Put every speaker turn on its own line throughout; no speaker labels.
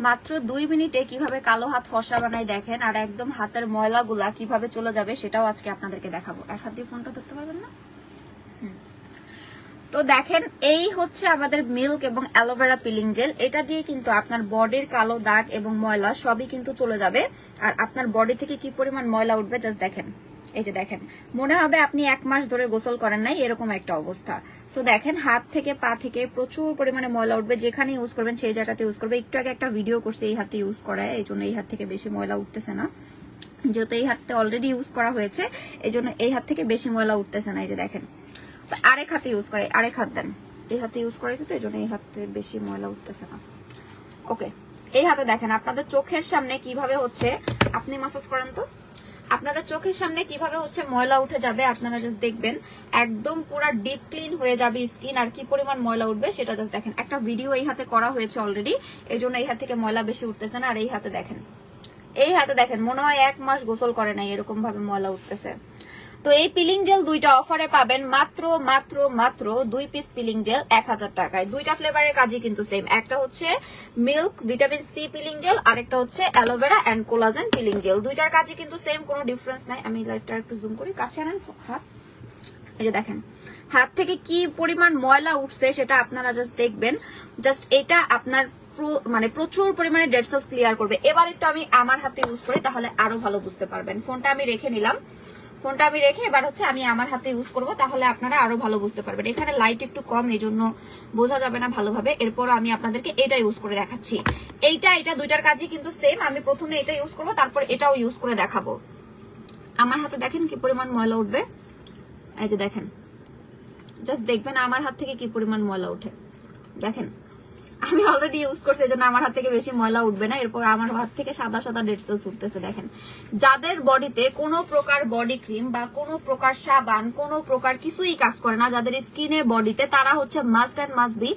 মাত্র 2 মিনিটে কিভাবে কালো হাত ফর্সা বানায় দেখেন, আর একদম হাতের ময়লাগুলা কিভাবে চলে যাবে সেটাও আজকে আপনাদেরকে দেখাবো। এক হাত দিয়ে ফোনটা ধরতে পারবেন না? তো দেখেন, এই হচ্ছে আমাদের মিল্ক এবং অ্যালোভেরা পিলিং জেল। এটা দিয়ে কিন্তু আপনার বডির কালো দাগ এবং ময়লা সবই কিন্তু চলে যাবে। আর আপনার বডি থেকে কি পরিমাণ ময়লা উঠবে জাস্ট দেখেন। এই যে দেখেন, মনে হবে আপনি 1 মাস ধরে গোসল করেন নাই, এরকম একটা অবস্থা। সো দেখেন, হাত থেকে পা থেকে প্রচুর পরিমাণে ময়লা উঠবে। যেখানে ইউজ করবেন সেই জায়গাতে ইউজ করবে। একটু আগে একটা ভিডিও করছে এই হাতে ইউজ করায়, এই জন্য এই হাত থেকে বেশি ময়লা উঠতেছে না। যেহেতু এই হাতে অলরেডি ইউজ করা হয়েছে, এই জন্য এই হাত থেকে বেশি ময়লা উঠতেছে না। এই যে দেখেন, আরেক হাতে ইউজ করে, আরেক হাত দেন। এই হাতে ইউজ করেছে তো এই জন্য এই হাতে বেশি ময়লা উঠতেছে না। ওকে, এই হাতে দেখেন আপনাদের চোখের সামনে কিভাবে হচ্ছে, আপনি মাসাজ করেন তো, আপনাদের চোখের সামনে কিভাবে হচ্ছে ময়লা উঠে যাবে। আপনারা জাস্ট দেখবেন, একদম পুরো ডিপ ক্লিন হয়ে যাবে স্কিন। আর কি পরিমাণ ময়লা উঠবে সেটা জাস্ট দেখেন। একটা ভিডিও এই হাতে করা হয়েছে অলরেডি, এই জন্য এই হাত থেকে ময়লা বেশি উঠতেছে না। আর এই হাতে দেখেন, এই হাতে দেখেন মনে হয় 1 মাস গোসল করে নাই, এরকম ভাবে ময়লা উঠতেছে। তো এই পিলিং জেল দুইটা অফারে পাবেন মাত্র মাত্র মাত্র 2 পিস পিলিং জেল 1000 টাকায়। দুইটা ফ্লেভারের কাজই কিন্তু সেম। একটা হচ্ছে milk vitamin C peeling gel, আরেকটা হচ্ছে aloe vera and collagen peeling gel. দুইটার কাজই কিন্তু সেম, কোনো ডিফারেন্স নাই। আমি লাইভটা একটু জুম করি, কাছে আনেন হাত। এই যে দেখেন, হাত থেকে কি পরিমাণ ময়লা উঠছে সেটা আপনারা জাস্ট দেখবেন। জাস্ট এটা আপনার মানে প্রচুর পরিমাণে ডেড সেলস ক্লিয়ার করবে। এবার একটু আমি আমার হাতে ইউজ করি, তাহলে আরো ভালো বুঝতে পারবেন। ফোনটা আমি রেখে নিলাম, ফোনটা আমি রেখে এবার হচ্ছে আমি আমার হাতে ইউজ করব, তাহলে আপনারা আরো ভালো বুঝতে পারবেন। এখানে লাইট একটু কম, এই জন্য বোঝা যাবে না ভালোভাবে। এরপর আমি আপনাদেরকে এটা ইউজ করে দেখাচ্ছি। এটা দুইটার কাজই কিন্তু সেম। আমি প্রথমে এটা ইউজ করব, তারপর এটাও ইউজ করে দেখাবো। আমার হাতে দেখেন কি পরিমাণ ময়লা উঠবে। এই যে দেখেন, জাস্ট দেখবেন আমার হাত থেকে কি পরিমাণ ময়লা উঠে। দেখেন, আমি অলরেডি ইউজ করছি, এজন্য আমার হাত থেকে বেশি ময়লা উঠবে না। এরপর আমার হাত থেকে সাদা সাদা ডেড সেলস উঠতেছে। দেখেন, যাদের বডিতে কোনো প্রকার বডি ক্রিম বা কোনো প্রকার সাবান, কোনো প্রকার কিছুই কাজ করে না, যাদের স্কিনে বডিতে, তারা হচ্ছে মাস্ট এন্ড মাস্ট বি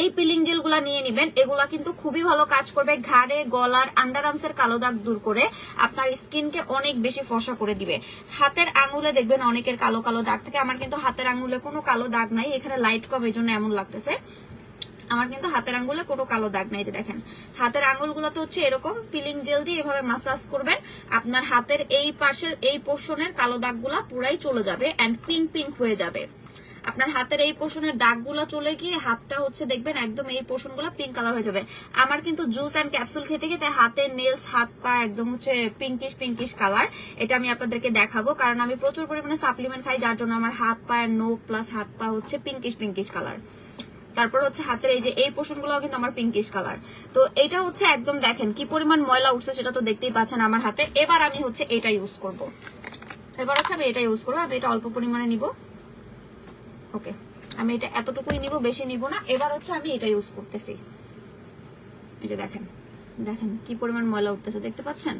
এই পিলিং জেল গুলা নিয়ে নিবেন। এগুলা কিন্তু খুবই ভালো কাজ করবে। ঘাড়ে, গলার, আন্ডার আর্মসের কালো দাগ দূর করে আপনার স্কিনকে অনেক বেশি ফর্সা করে দিবে। হাতের আঙুলে দেখবেন অনেকের কালো কালো দাগ থাকে। আমার কিন্তু হাতের আঙুলে কোনো কালো দাগ নাই, এখানে লাইট কম, এই জন্য এমন লাগতেছে। আমার কিন্তু হাতের আঙ্গুলে কোনো কালো দাগ নাই। যে দেখেন, হাতের আঙ্গুলগুলোতে হচ্ছে এরকম পিলিং জেল দিয়ে এভাবে মাসাজ করবেন, আপনার হাতের এই পাশের এই পোর্শনের কালো দাগগুলা পুরাই চলে যাবে এন্ড পিঙ্ক পিঙ্ক হয়ে যাবে। আপনার হাতের এই পোর্শনের দাগগুলো চলে গিয়ে হাতটা হচ্ছে দেখবেন একদম এই পোর্শনগুলো পিঙ্ক কালার হয়ে যাবে। আমার কিন্তু জুস এন্ড ক্যাপসুল খেতে খেতে হাতের নেলস, হাত পা একদম হচ্ছে পিঙ্কিশ পিঙ্কিশ কালার। এটা আমি আপনাদেরকে দেখাবো, কারণ আমি প্রচুর পরিমাণে সাপ্লিমেন্ট খাই, যার জন্য আমার হাত পা এর নোক প্লাস হাত পা হচ্ছে পিঙ্কিশ পিঙ্কিশ কালার। তারপর হচ্ছে হাতের এই যে এই পোর্শন গুলো কিন্তু আমার পিঙ্কিশ কালার। তো এটা হচ্ছে একদম দেখেন কি পরিমাণ ময়লা উঠছে, সেটা তো দেখতেই পাচ্ছেন আমার হাতে। এবার আমি হচ্ছে এটা ইউজ করব, এবার হচ্ছে আমি এটা ইউজ করবো। আমি এটা অল্প পরিমাণে নিব। ওকে, আমি এটা এতটুকুই নিব, বেশি নিব না। এবার হচ্ছে আমি এটা ইউজ করতেছি। এই যে দেখেন, দেখেন কি পরিমাণ ময়লা উঠতেছে, দেখতে পাচ্ছেন?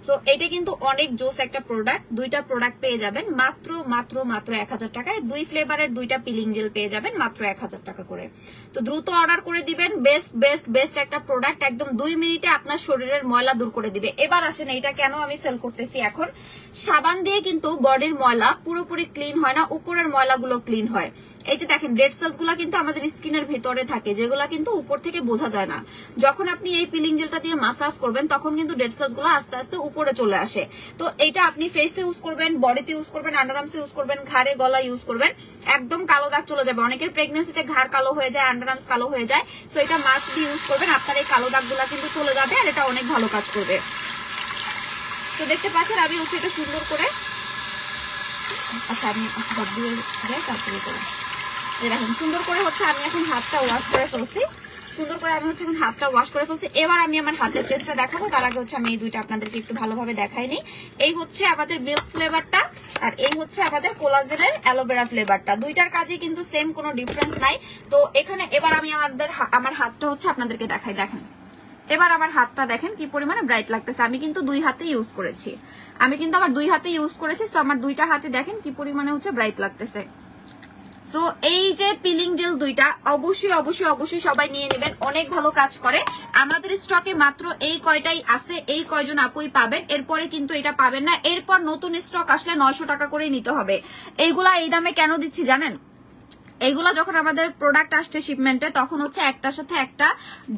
সো এটা কিন্তু অনেক জোস একটা প্রোডাক্ট। দুইটা প্রোডাক্ট পেয়ে যাবেন মাত্র মাত্র মাত্র 1000 টাকায়। 2 ফ্লেভারের 2টা পিলিং জেল পেয়ে যাবেন মাত্র 1000 টাকা করে। তো দ্রুত অর্ডার করে দিবেন। বেস্ট বেস্ট বেস্ট একটা প্রোডাক্ট, একদম 2 মিনিটে আপনার শরীরের ময়লা দূর করে দিবে। এবার আসেন, এইটা কেন আমি সেল করতেছি এখন। সাবান দিয়ে কিন্তু বডির ময়লা পুরোপুরি ক্লিন হয় না, উপরের ময়লাগুলো ক্লিন হয়। এই যে দেখেন, ডেড সেলস গুলা কিন্তু আমাদের স্কিনের ভিতরে থাকে, যেগুলা কিন্তু উপর থেকে বোঝা যায় না। যখন আপনি এই পিলিং জেলটা দিয়ে মাসাজ করবেন, তখন কিন্তু ডেড সেলস গুলো আস্তে আস্তে উপরে চলে আসে। তো এটা আপনি ফেসে ইউজ করবেন, বডিতে ইউজ করবেন, আন্ডারআর্মসে ইউজ করবেন, ঘাড়ে, গলা ইউজ করবেন, একদম কালো দাগ চলে যাবে। অনেকের প্রেগন্যান্সিতে ঘাড় কালো হয়ে যায়, আন্ডারআর্মস কালো হয়ে যায়। তো এটা মাস্ট বি ইউজ করবেন, আপনার এই কালো দাগ গুলা কিন্তু চলে যাবে, আর এটা অনেক ভালো কাজ করবে। তো দেখতে পাচ্ছেন আমি হচ্ছে এটা সুন্দর করে, আচ্ছা আমি হাত দিয়ে যাই তারপরে করে দেখেন সুন্দর করে হচ্ছে আমি এখন হাতটা ওয়াশ করে ফেলছি। সুন্দর করে আমি হচ্ছে এখন হাতটা ওয়াশ করে ফেলছি। এবার আমি আমার হাতের চেষ্টা দেখাবো, তার আগে হচ্ছে আমি এই দুইটা আপনাদেরকে একটু ভালোভাবে দেখাইনি। এই হচ্ছে আমাদের মিল্ক ফ্লেভারটা, আর এই হচ্ছে আমাদের কোলাজেনের অ্যালোভেরা ফ্লেভারটা। দুইটার কাজে কিন্তু সেম, কোনো ডিফারেন্স নাই। তো এখানে এবার আমি আমার হাতটা হচ্ছে আপনাদেরকে দেখাই। দেখেন, এবার আমার হাতটা দেখেন কি পরিমাণে ব্রাইট লাগতেছে। আমি কিন্তু 2 হাতে ইউজ করেছি, আমার 2 হাতে ইউজ করেছি। তো আমার 2টা হাতে দেখেন কি পরিমাণে হচ্ছে ব্রাইট লাগতেছে। সো এই যে পিলিং জেল দুইটা অবশ্যই অবশ্যই অবশ্যই সবাই নিয়ে নেবেন, অনেক ভালো কাজ করে। আমাদের স্টকে মাত্র এই কয়টাই আছে, এই কয়জন আপুই পাবেন, এরপরে কিন্তু এটা পাবেন না। এরপর নতুন স্টক আসলে 900 টাকা করেই নিতে হবে। এইগুলা এই দামে কেন দিচ্ছি জানেন? এইগুলা যখন আমাদের প্রোডাক্ট আসছে শিপমেন্টে তখন হচ্ছে একটার সাথে একটা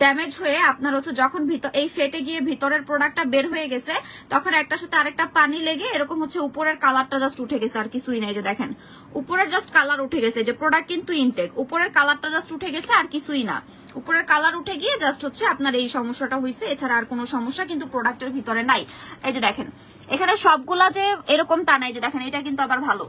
ড্যামেজ হয়ে আপনার হচ্ছে যখন এই ফেটে গিয়ে ভিতরের প্রোডাক্টটা বের হয়ে গেছে তখন একটার সাথে আরেকটা পানি লেগে এরকম হচ্ছে উপরের কালারটা জাস্ট উঠে গেছে, আর কিছুই নাই। যে দেখেন উপরের জাস্ট কালার উঠে গেছে, যে প্রোডাক্ট কিন্তু ইনটেক, উপরের কালারটা জাস্ট উঠে গেছে আর কিছুই না। উপরের কালার উঠে গিয়ে জাস্ট হচ্ছে আপনার এই সমস্যাটা হয়েছে, এছাড়া আর কোনো সমস্যা কিন্তু প্রোডাক্টের ভিতরে নাই। এই যে দেখেন এখানে সবগুলা যে এরকম তা নাই, যে দেখেন এটা কিন্তু আবার ভালো,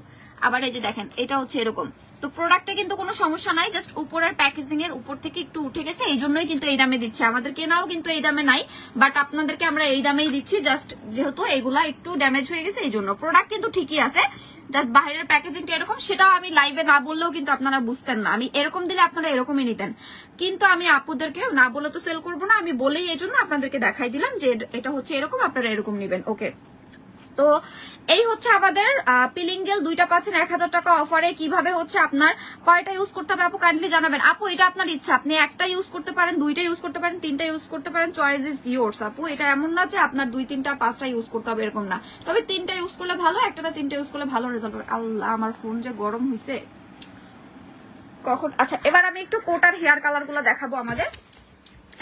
আবার এই যে দেখেন এটা হচ্ছে এরকম। তো প্রোডাক্টে কিন্তু কোনো সমস্যা নাই, জাস্ট উপরের প্যাকেজিং এর উপর থেকে একটু উঠে গেছে, এই জন্যই কিন্তু এই দামে দিচ্ছে। আমাদের কেনাও কিন্তু এই দামে নাই, বাট আপনাদেরকে আমরা এই দামেই দিচ্ছি, জাস্ট যেহেতু এগুলা একটু ড্যামেজ হয়ে গেছে এই জন্য। প্রোডাক্ট কিন্তু ঠিকই আছে, জাস্ট বাইরের প্যাকেজিংটা এরকম, সেটাও আমি লাইভে না বললেও কিন্তু আপনারা বুঝতেন না। আমি এরকম দিলে আপনারা এরকমই নিতেন, কিন্তু আমি আপুদেরকে না বলে তো সেল করবো না, আমি বলেই এই জন্য আপনাদেরকে দেখাই দিলাম যে এটা হচ্ছে এরকম, আপনারা এরকম নেবেন। ওকে, তো এই হচ্ছে আমাদের পিলিং জেল, দুইটা পাচ্ছেন 1000 টাকা অফারে। কিভাবে হচ্ছে আপনার কয়টা ইউজ করতে হবে আপু কাইন্ডলি জানাবেন। আপু এটা আপনার ইচ্ছা, আপনি একটা ইউজ করতে পারেন, দুইটা ইউজ করতে পারেন, তিনটা ইউজ করতে পারেন, চয়েস ইজ ইয়োর্স আপু। এটা এমন না যে আপনার 2, 3টা 5টা ইউজ করতে হবে এরকম না, তবে 3টা ইউজ করলে ভালো, একটা না 3টা ইউজ করলে ভালো রেজাল্ট হবে। আল্লাহ আমার ফোন যে গরম হয়েছে কখন। আচ্ছা এবার আমি একটু কোটার হেয়ার কালার গুলো দেখাবো আমাদের।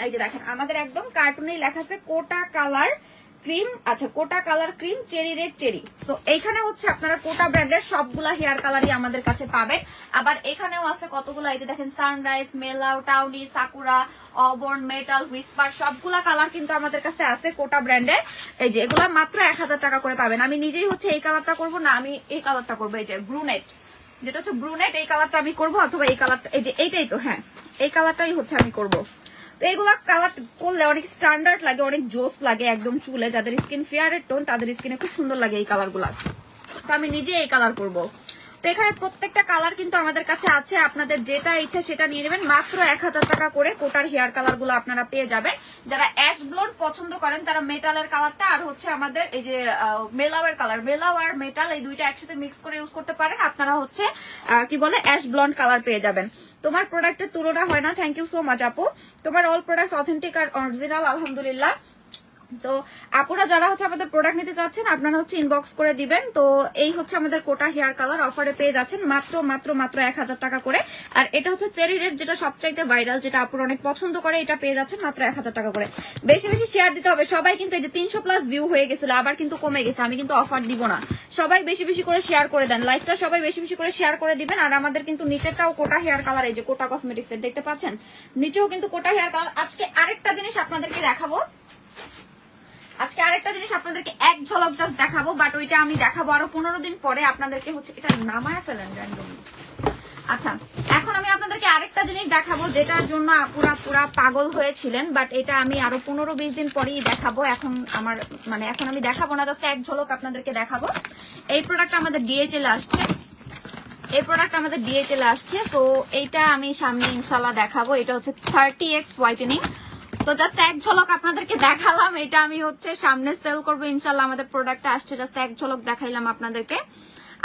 এই যে দেখেন আমাদের একদম কার্টুনেই লেখা আছে কোটা কালার ক্রিম। আচ্ছা cotta colour cream cherry red cherry. So এইখানে হচ্ছে আপনারা কোটা ব্র্যান্ডের সবগুলা হেয়ার কালারই আমাদের কাছে পাবেন। আবার এখানেও আছে কতগুলো, এই যে দেখেন সানরাইজ, মেলাও, টাউনি, সাকুরা, অবর্ন, মেটাল, হুইসপার, সবগুলা কালার কিন্তু আমাদের কাছে আছে কোটা ব্র্যান্ডের। এই যে এগুলা মাত্র 1000 টাকা করে পাবেন। আমি নিজেই হচ্ছে এই কালারটা করবো না, আমি এই কালারটা করবো, এই যে ব্রুনেট, যেটা হচ্ছে ব্রুনেট, এই কালারটা আমি করবো, অথবা এই কালারটা, এই যে এইটাই তো, হ্যাঁ এই কালারটাই হচ্ছে আমি করবো। তো এগুলা কালার করলে অনেক স্ট্যান্ডার্ড লাগে, অনেক জোস লাগে একদম চুলে, যাদের স্কিন ফেয়ারের টোন তাদের স্কিনে খুব সুন্দর লাগে এই কালার গুলা। তো আমি নিজে এই কালার করবো। তো এখানে প্রত্যেকটা কালার কিন্তু আমাদের কাছে আছে, আপনাদের যেটা ইচ্ছা সেটা নিয়ে নেবেন। মাত্র 1000 টাকা করে কোটার হেয়ার কালার গুলো আপনারা পেয়ে যাবেন। যারা অ্যাশ ব্লন্ড পছন্দ করেন তারা মেটালের কালারটা, আর হচ্ছে আমাদের এই যে মেলাওয়ের কালার, মেলাও আর মেটাল এই দুইটা একসাথে মিক্স করে ইউজ করতে পারেন, আপনারা হচ্ছে কি বলে অ্যাশ ব্লন্ড কালার পেয়ে যাবেন। তোমার প্রোডাক্টের তুলনা হয় না, থ্যাংক ইউ সো মাচ আপু। তোমার অল প্রোডাক্ট অথেন্টিক আর অরিজিনাল, আলহামদুলিল্লাহ। তো আপুরা যারা হচ্ছে আমাদের প্রোডাক্ট নিতে চাচ্ছেন আপনারা হচ্ছে ইনবক্স করে দিবেন। তো এই হচ্ছে আমাদের কোটা হেয়ার কালার অফারে পেয়ে যাচ্ছেন মাত্র মাত্র মাত্র 1000 টাকা করে। আর এটা হচ্ছে চেরি রেড, যেটা সবচাইতে ভাইরাল, যেটা আপুরা অনেক পছন্দ করে, এটা পেয়ে যাচ্ছেন মাত্র 1000 টাকা করে। বেশি বেশি শেয়ার দিতে হবে সবাই, কিন্তু এই যে 300+ ভিউ হয়ে গেছিল, আবার কিন্তু কমে গেছে, আমি কিন্তু অফার দিব না। সবাই বেশি বেশি করে শেয়ার করে দেন লাইভটা, সবাই বেশি বেশি করে শেয়ার করে দিবেন। আর আমাদের কিন্তু নিচেরটাও কোটা হেয়ার কালার, এই যে কোটা কসমেটিক্স এর দেখতে পাচ্ছেন, নিচেও কিন্তু কোটা হেয়ার কালার। আজকে আরেকটা জিনিস আপনাদেরকে দেখাবো, আজকে আরেকটা জিনিস আপনাদেরকে এক ঝলক জাস্ট দেখাবো, বাট ওইটা আমি দেখাবো আরো 15 দিন পরে আপনাদেরকে। হচ্ছে এটা নামায় ফেলেন র্যান্ডমলি। আচ্ছা এখন আমি আপনাদেরকে আরেকটা জিনিস দেখাবো, যেটার জন্য আপুরা পুরা পাগল হয়েছিলেন, বাট এটা আমি আরো 15-20 দিন পরেই দেখাবো। এখন আমার মানে এখন আমি দেখাবো না, জাস্ট এক ঝলক আপনাদেরকে দেখাবো। এই প্রোডাক্ট আমাদের ডিএচএল আসছে, এই প্রোডাক্ট আমাদের ডিএচএল আসছে। তো এইটা আমি সামনে ইনশাল্লাহ দেখাবো। এটা হচ্ছে 30x হোয়াইটেনিং। তো জাস্ট এক ঝলক আপনাদেরকে দেখালাম, এটা আমি হচ্ছে সামনে সেল করবো ইনশাল্লাহ। আমাদের প্রোডাক্টটা আসছে, জাস্ট এক ঝলক দেখাইলাম আপনাদেরকে।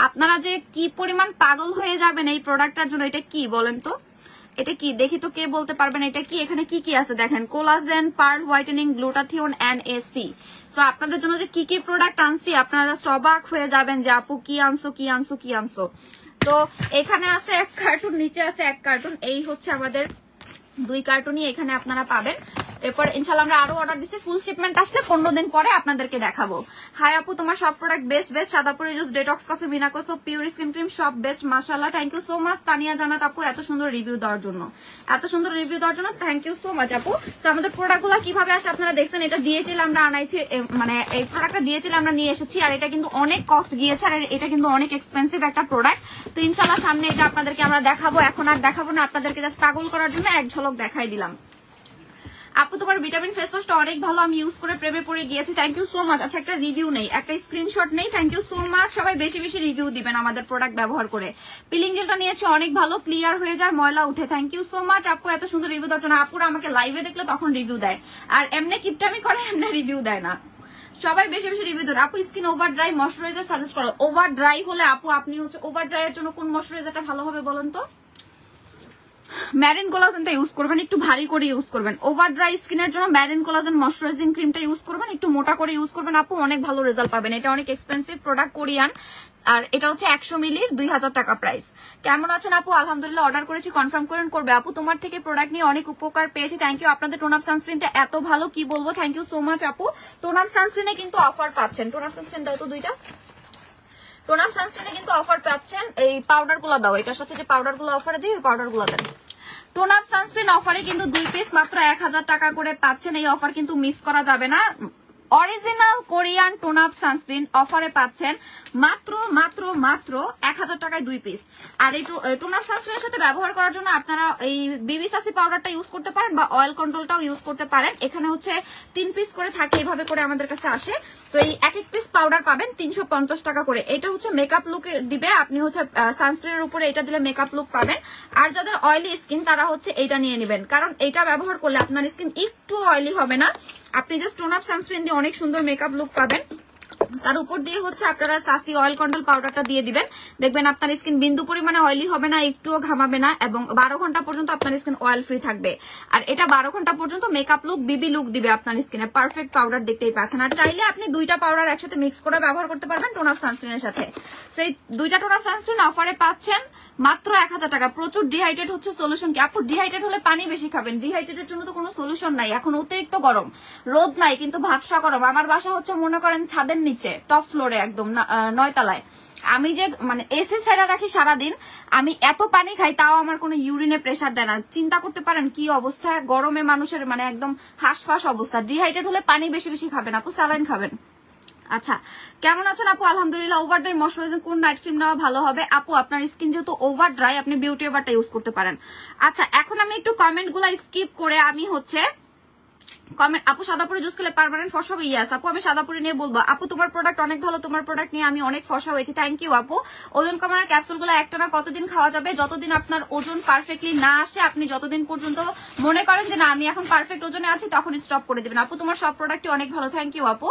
আপনারা যে কি পরিমাণ পাগল হয়ে যাবেন এই প্রোডাক্টটার জন্য। এটা কি বলেন তো, এটা কি দেখি তো, কে বলতে পারবেন এটা কি? এখানে কি কি আছে দেখেন, collagen, pearl whitening, glutathione and AC. So আপনাদের জন্য যে কি কি প্রোডাক্ট আনছি আপনারা জাস্ট অবাক হয়ে যাবেন যে আপু কি আনছো কি আনছো কি আনছো। তো এখানে আছে 1 কার্টুন, নিচে আছে 1 কার্টুন, এই হচ্ছে আমাদের 2 কার্টুনই এখানে আপনারা পাবেন। এরপর ইনশাল্লাহ আমরা আরো অর্ডার দিচ্ছি, ফুল শিপমেন্ট আসলে 15 দিন পরে আপনাদেরকে দেখাবো। হাই আপু তোমার সব প্রোডাক্ট বেস্ট বেস্ট, সাদাপুরি জুস, ডেটক্স কফি, মিনাকো সোপ, পিওর স্কিন ক্রিম সব বেস্ট মাশাআল্লাহ। Thank you so much Tania Jannat আপু এত সুন্দর রিভিউ দেওয়ার জন্য, এত সুন্দর রিভিউ দেওয়ার জন্য থ্যাংক ইউ সো মাচ আপু। তো আমাদের প্রোডাক্টগুলো কিভাবে আসে আপনারা দেখছেন, এটা ডিএচএল আমরা আনাইছি, মানে এই প্রোডাক্টটা ডিএচএল আমরা নিয়ে এসেছি। আর এটা কিন্তু অনেক কস্ট গিয়েছে, আর এটা কিন্তু অনেক এক্সপেন্সিভ একটা প্রোডাক্ট। তো ইনশাল্লাহ সামনে এটা আপনাদেরকে আমরা দেখাবো, এখন আর দেখাবো না, আপনাদেরকে জাস্ট পাগল করার জন্য এক ঝলক দেখাই দিলাম। আপু তোমার ভিটামিন ফেস ওয়াশটা অনেক ভালো, আমি ইউজ করে প্রেমে পড়ে গিয়েছি, থ্যাংক ইউ সো মাচ। আচ্ছা একটা রিভিউ নেই, একটা স্ক্রিনশট নেই, থ্যাংক ইউ সো মাচ। সবাই বেশি বেশি রিভিউ দিবেন আমাদের প্রোডাক্ট ব্যবহার করে। পিলিং জেলটা নিয়েছি অনেক ভালো, ক্লিয়ার হয়ে যায়, ময়লা উঠে, থ্যাংক ইউ সো মাচ আপু এত সুন্দর রিভিউ দেওয়ার জন্য। আপুরা আমাকে লাইভে দেখলে তখন রিভিউ দেয়, আর এমনি কিপটামি করে, এমনি রিভিউ দেয় না। সবাই বেশি বেশি রিভিউ দেন। আপু skin over dry, moisturiser suggest করো। ওভার ড্রাই হলে আপু আপনি হচ্ছে ওভার ড্রাই এর জন্য কোন ময়শ্চারাইজারটা ভালো হবে বলেন তো? ম্যারিন কোলাজেনটা ইউজ করবেন, একটু ভারী করে ইউজ করবেন। ওভার ড্রাই স্কিনের জন্য ম্যারিন কোলাজেন ময়শ্চারাইজিং ক্রিমটা ইউজ করবেন, একটু মোটা করে ইউজ করবেন আপু, অনেক ভালো রেজাল্ট পাবেন। এটা অনেক এক্সপেন্সিভ প্রোডাক্ট, কোরিয়ান, আর এটা হচ্ছে 100 মিলির 2000 টাকা প্রাইস। কেমন আছেন আপু? আলহামদুলিল্লাহ, অর্ডার করেছি, কনফার্ম করবে আপু। তোমার থেকে প্রোডাক্ট নিয়ে অনেক উপকার পেয়েছি, থ্যাংক ইউ। আপনাদের টোন আপ সানস্ক্রিনটা এত ভালো, কি বলবো, থ্যাংক ইউ সো মাচ আপু। টোন আপ সানস্ক্রিনে কিন্তু অফার পাচ্ছেন, টোন আপ সানস্ক্রিন দাও তো দুইটা, টোন আপ সানস্ক্রিনে কিন্তু অফার পাচ্ছেন। এই পাউডার গুলো দাও, এটার সাথে যে পাউডার গুলো অফারে দিই, পাউডার গুলো দেন। টোন আপ সানস্ক্রিন অফারে কিন্তু 2 পিস মাত্র 1000 টাকা করে পাচ্ছেন, এই অফার কিন্তু মিস করা যাবে না। Original Korean tone up sunscreen অফারে পাচ্ছেন মাত্র মাত্র মাত্র 1000 টাকায় 2 পিস। আর এই টোন আপ সানস্ক্রিনের সাথে ব্যবহার করার জন্য আপনারা এই বিবি সাসি পাউডারটা ইউজ করতে পারেন বা অয়েল কন্ট্রোলটাও ইউজ করতে পারেন। এখানে হচ্ছে 3 পিস করে থাকে, এইভাবে করে আমাদের কাছে আসে। তো এই এক এক পিস পাউডার পাবেন 350 টাকা করে। এটা হচ্ছে মেকআপ লুক দিবে, আপনি হচ্ছে সানস্ক্রিনের উপরে এটা দিলে মেকআপ লুক পাবেন। আর যাদের অয়েলি স্কিন তারা হচ্ছে এটা নিয়ে নেবেন, কারণ এটা ব্যবহার করলে আপনার স্কিন একটু অয়েলি হবে না, আপনি জাস্ট টোন আপ সানস্ক্রিন দিয়ে অনেক সুন্দর মেকআপ লুক পাবেন। তার উপর দিয়ে হচ্ছে আপনারা সাসি অয়েল কন্ট্রোল পাউডারটা দিয়ে দিবেন, দেখবেন আপনার স্কিন বিন্দু পরিমাণে অয়েলি হবে না, একটুও ঘামাবে না, এবং 12 ঘন্টা পর্যন্ত আপনার স্কিন অয়েল ফ্রি থাকবে। আর এটা 12 ঘন্টা পর্যন্ত মেকআপ লুক বিবি লুক দিবে আপনার স্কিনে, পারফেক্ট পাউডার দেখতেই পাচ্ছেন। আর চাইলে আপনি 2টা পাউডার একসাথে মিক্স করে ব্যবহার করতে পারবেন টোন আপ সানস্ক্রিনের সাথে। তো এই 2টা টোন আপ সানস্ক্রিন অফারে পাচ্ছেন মাত্র 1000 টাকা। প্রচুর ডিহাইড্রেট হচ্ছে, সলিউশন কি আপু? ডিহাইড্রেট হলে পানি বেশি খাবেন, ডিহাইড্রেটের জন্য তো কোনো সলিউশন নাই। এখন অতিরিক্ত গরম, রোদ নাই কিন্তু ভাবসা গরম। আমার বাসা হচ্ছে মনে করেন ছাদের নিচে, টপ ফ্লোরে, একদম 9 তলায়। আমি যে মানে এসি ছাড়া রাখি সারাদিন, আমি এত পানি খাই, তাও আমার কোনো ইউরিনে প্রেসার দেয় না। চিন্তা করতে পারেন কি অবস্থা, গরমে মানুষের মানে একদম হাঁসফাঁস অবস্থা। ডিহাইড্রেট হলে পানি বেশি বেশি খাবেন আপু, স্যালাইন খাবেন। আচ্ছা, কেমন আছেন আপু? আলহামদুলিল্লাহ। ওভার ড্রাই ময়শ্চারাইজিং কোন নাইট ক্রিম নেওয়া ভালো হবে আপু? আপনার স্কিন যেহেতু ওভার ড্রাই, আপনি বিউটি ওভারটা ইউজ করতে পারেন। আচ্ছা, এখন আমি একটু কমেন্ট গুলা স্কিপ করে আমি হচ্ছে কমেন্ট, আপু সাদাপুরি জুস খেলে পার্মানেন্ট ফর্সা হবে? ইয়াস আপু, আমি সাদাপুরি নিয়ে বলবো। আপু তোমার প্রোডাক্ট অনেক ভালো, তোমার প্রোডাক্ট নিয়ে আমি অনেক ফর্সা হয়েছি, থ্যাংক ইউ আপু। ওজন কমানোর ক্যাপসুল গুলো একটানা কতদিন খাওয়া যাবে? যতদিন আপনার ওজন পারফেক্টলি না আসে, আপনি যতদিন পর্যন্ত মনে করেন যে না আমি এখন পারফেক্ট ওজনে আছি, তখন স্টপ করে দিবেন আপু। তোমার সব প্রোডাক্টই অনেক ভালো, থ্যাংক ইউ আপু।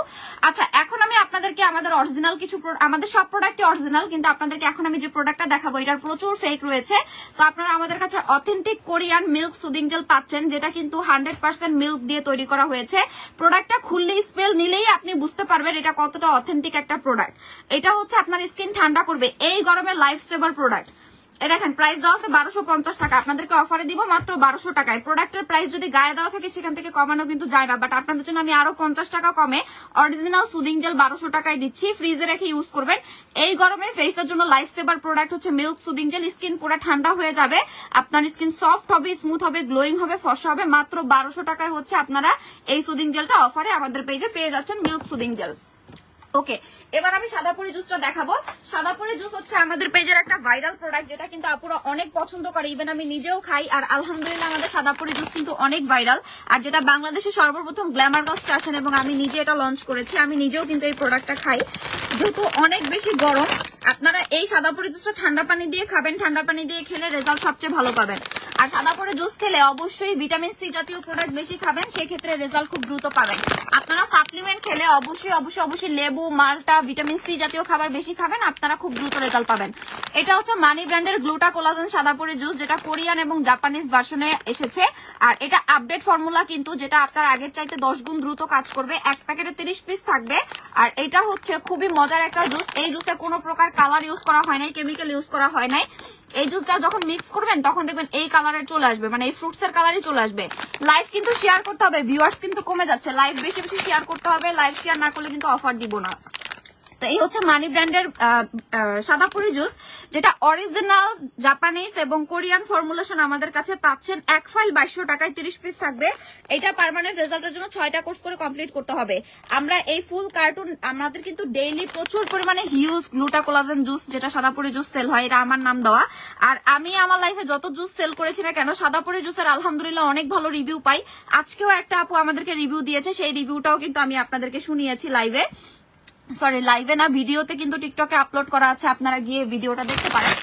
আচ্ছা, এখন আমি আপনাদেরকে আমাদের অরিজিনাল কিছু, আমাদের সব প্রোডাক্টই অরিজিনাল, কিন্তু আপনাদেরকে এখন আমি যে প্রোডাক্টটা দেখাবো এটার প্রচুর ফেক রয়েছে। তো আপনারা আমাদের কাছে authentic Korean milk soothing jail পাচ্ছেন, যেটা কিন্তু 100% মিল্ক দিয়ে তৈরি করা হয়েছে। প্রোডাক্টটা খুললে স্মেল নিলেই আপনি বুঝতে পারবেন এটা কতটা অথেন্টিক একটা প্রোডাক্ট। এটা হচ্ছে আপনার স্কিন ঠান্ডা করবে এই গরমে, লাইফ সেভার প্রোডাক্ট। এই দেখেন, প্রাইস দেওয়া আছে 1250 টাকা, আপনাদেরকে অফারে দিব মাত্র 1200 টাকায়। প্রোডাক্টের প্রাইস যদি গায়ে দেওয়া থাকে সেখান থেকে কমানো কিন্তু যায় না, বাট আপনাদের জন্য আমি আরো 50 টাকা কমে অরিজিনাল সুদিং জেল 1200 টাকায় দিচ্ছি। ফ্রিজে রেখে ইউজ করবেন এই গরমে। ফেসের জন্য লাইফ সেভার প্রোডাক্ট হচ্ছে মিল্ক সুদিং জেল। স্কিন পুরো ঠান্ডা হয়ে যাবে, আপনার স্কিন সফট হবে, স্মুথ হবে, গ্লোয়িং হবে, ফর্সা হবে। মাত্র 1200 টাকায় হচ্ছে আপনারা এই সুদিং জেলটা অফারে আমাদের পেজে পেয়ে যাচ্ছেন, মিল্ক সুদিং জেল। ওকে, এবার আমি সাদাপুরি জুসটা দেখাবো। সাদাপুরি জুস হচ্ছে আমাদের পেজের একটা ভাইরাল প্রোডাক্ট, যেটা কিন্তু আপুরা অনেক পছন্দ করে, ইভেন আমি নিজেও খাই। আর আলহামদুলিল্লাহ আমাদের সাদাপুরি জুস কিন্তু অনেক ভাইরাল, আর যেটা বাংলাদেশে সর্বপ্রথম গ্ল্যামার গার্লস ফ্যাশন, এবং আমি নিজে এটা লঞ্চ করেছি। আমি নিজেও কিন্তু এই প্রোডাক্টটা খাই। যেহেতু অনেক বেশি গরম, আপনারা এই সাদাপুরি জুসটা ঠান্ডা পানি দিয়ে খাবেন, ঠান্ডা পানি দিয়ে খেলে রেজাল্ট সবচেয়ে ভালো পাবেন। আর সাদাপুরি জুস খেলে অবশ্যই ভিটামিন সি জাতীয় প্রোডাক্ট বেশি খাবেন, সেক্ষেত্রে রেজাল্ট খুব দ্রুত পাবেন। আপনারা সাপ্লিমেন্ট খেলে অবশ্যই অবশ্যই অবশ্যই লেবু, মাল্টা, ভিটামিন সি জাতীয় খাবার বেশি খাবেন, আপনারা খুব দ্রুত রেজাল্ট পাবেন। এটা হচ্ছে মানি ব্র্যান্ডের গ্লুটা কোলাজেন সাদাপুরি জুস, যেটা কোরিয়ান এবং জাপানিজ ভার্সনে এসেছে। আর এটা আপডেট ফর্মুলা কিন্তু, যেটা আপনার আগের চাইতে 10 গুণ দ্রুত কাজ করবে। এক প্যাকেটে 30 পিস থাকবে। আর এটা হচ্ছে খুবই মজার একটা জুস। এই জুসে কোনো প্রকার কালার ইউজ করা হয় নাই, কেমিক্যাল ইউজ করা হয় নাই। এই জুসটা যখন মিক্স করবেন তখন দেখবেন এই কালারের চলে আসবে, মানে এই ফ্রুটস এর কালারই চলে আসবে। লাইভ কিন্তু শেয়ার করতে হবে, ভিউয়ার্স কিন্তু কমে যাচ্ছে, লাইভ বেশি বেশি শেয়ার করতে হবে। লাইভ শেয়ার না করলে কিন্তু অফার দিব না। তো এই হচ্ছে মানি ব্র্যান্ডের সাদাপুরি জুস, যেটা অরিজিনাল জাপানিজ এবং কোরিয়ান ফর্মুলেশন আমাদের কাছে পাচ্ছেন। এক ফাইল 2200 টাকায় 30 পিস থাকবে। এটা পার্মানেন্ট রেজাল্টের জন্য 6টা কোর্স করে কমপ্লিট করতে হবে। আমরা এই ফুল কার্টুন আমাদের কিন্তু ডেইলি প্রচুর পরিমাণে হিউজ গ্লুটা কোলাজেন জুস, যেটা সাদাপুরি জুস সেল হয়, এটা আমার নাম দেওয়া। আর আমি আমার লাইফে যত জুস সেল করেছি না কেন, সাদাপুরি জুসের আলহামদুলিল্লাহ অনেক ভালো রিভিউ পাই। আজকেও একটা আপু আমাদেরকে রিভিউ দিয়েছে, সেই রিভিউটাও কিন্তু আমি আপনাদেরকে শুনিয়েছি লাইভে, সরি লাইভে না, ভিডিওতে কিন্তু টিকটকে আপলোড করা আছে, আপনারা গিয়ে ভিডিওটা দেখতে পারেন।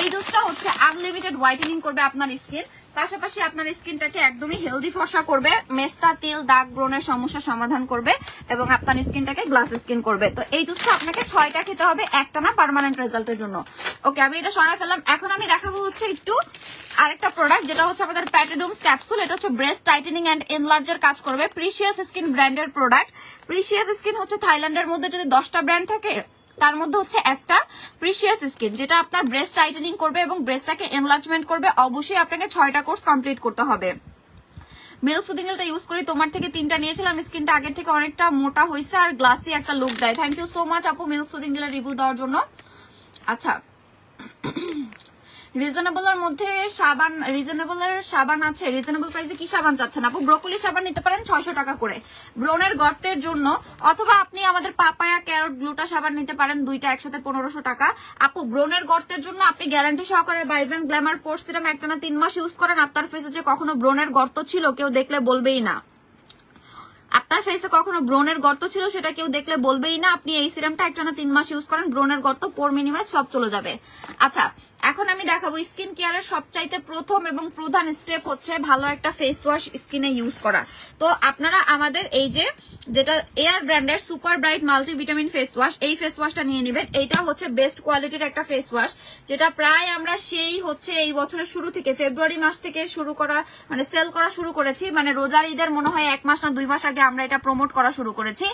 এই জুসটা হচ্ছে আনলিমিটেড হোয়াইটেনিং করবে আপনার স্কিন। পাশাপাশি আপনার স্কিনটাকে একদমই হেলদি ফর্সা করবে, মেস্তা, তেল, দাগ, ব্রণের সমস্যা সমাধান করবে এবং আপনার স্কিনটাকে গ্লাস স্কিন করবে। তো এই জুসটা আপনাকে 6টা খেতে হবে, একটা না, পার্মানেন্ট রেজাল্টের জন্য। ওকে, আমি এটা সরাই ফেললাম। এখন আমি দেখাবো হচ্ছে একটু আরেকটা প্রোডাক্ট, যেটা হচ্ছে আমাদের প্যাটেডুমস ক্যাপসুল। এটা হচ্ছে ব্রেস্ট টাইটেনিং এন্ড এনলার্জার কাজ করবে, প্রিশিয়াস স্কিন ব্র্যান্ডের প্রোডাক্ট। প্রিশিয়াস স্কিন হচ্ছে থাইল্যান্ডের মধ্যে যদি 10টা ব্র্যান্ড থাকে তার মধ্যে হচ্ছে একটা প্রিশিয়াস স্কিন, যেটা আপনার ব্রেস্ট টাইটেনিং করবে এবং ব্রেস্টটাকে এনলার্জমেন্ট করবে। অবশ্যই আপনাকে 6টা কোর্স কমপ্লিট করতে হবে। মিল্ক সুদিং জেলটা ইউজ করি, তোমার থেকে 3টা নিয়েছিলাম, স্কিনটা আগের থেকে অনেকটা মোটা হয়েছে আর গ্লাসি একটা লুক দেয়। থ্যাংক ইউ সো মাচ আপু মিল্ক সুদিং জেলের রিভিউ দেওয়ার জন্য। আচ্ছা, রিজনেবলের মধ্যে সাবান, রিজনেবলের সাবান আছে, রিজনেবল প্রাইসে কি সাবান চাচ্ছেন আপু? ব্রোকলি সাবান নিতে পারেন 600 টাকা করে ব্রণের গর্তের জন্য, অথবা আপনি আমাদের পাপায়া ক্যারট গ্লুটা সাবান নিতে পারেন, 2টা একসাথে 1500 টাকা। আপু ব্রণের গর্তের জন্য আপনি গ্যারান্টি সহকারে ভাইব্রেন্ট গ্ল্যামার পোর্স সিরাম একটানা 3 মাস ইউজ করেন, আপনার ফেসে যে কখনো ব্রণের গর্ত ছিল কেউ দেখলে বলবেই না। আপনার ফেসে কখনো ব্রণের গর্ত ছিল সেটা কেউ দেখলে বলবেই না। আপনি এই সিরামটা একটানা 3 মাস ইউজ করেন, ব্রণের গর্ত, পোর মিনিমাইজ সব চলে যাবে। আচ্ছা, এখন আমি দেখাবো স্কিন কেয়ারের সবচাইতে প্রথম এবং প্রধান স্টেপ হচ্ছে ভালো একটা ফেস ওয়াশ স্কিনে ইউজ করা। তো আপনারা আমাদের এই যে যেটা এয়ার ব্র্যান্ডের super bright multivitamin face wash, এই ফেস ওয়াশটা নিয়ে নেবেন। এইটা হচ্ছে বেস্ট কোয়ালিটির একটা ফেস ওয়াশ, যেটা প্রায় আমরা সেই হচ্ছে এই বছরের শুরু থেকে ফেব্রুয়ারি মাস থেকে শুরু করা, মানে সেল করা শুরু করেছি, মানে রোজার ঈদের মনে হয় 1 মাস না 2 মাস আগে আমরা এটা প্রমোট করা শুরু করেছি।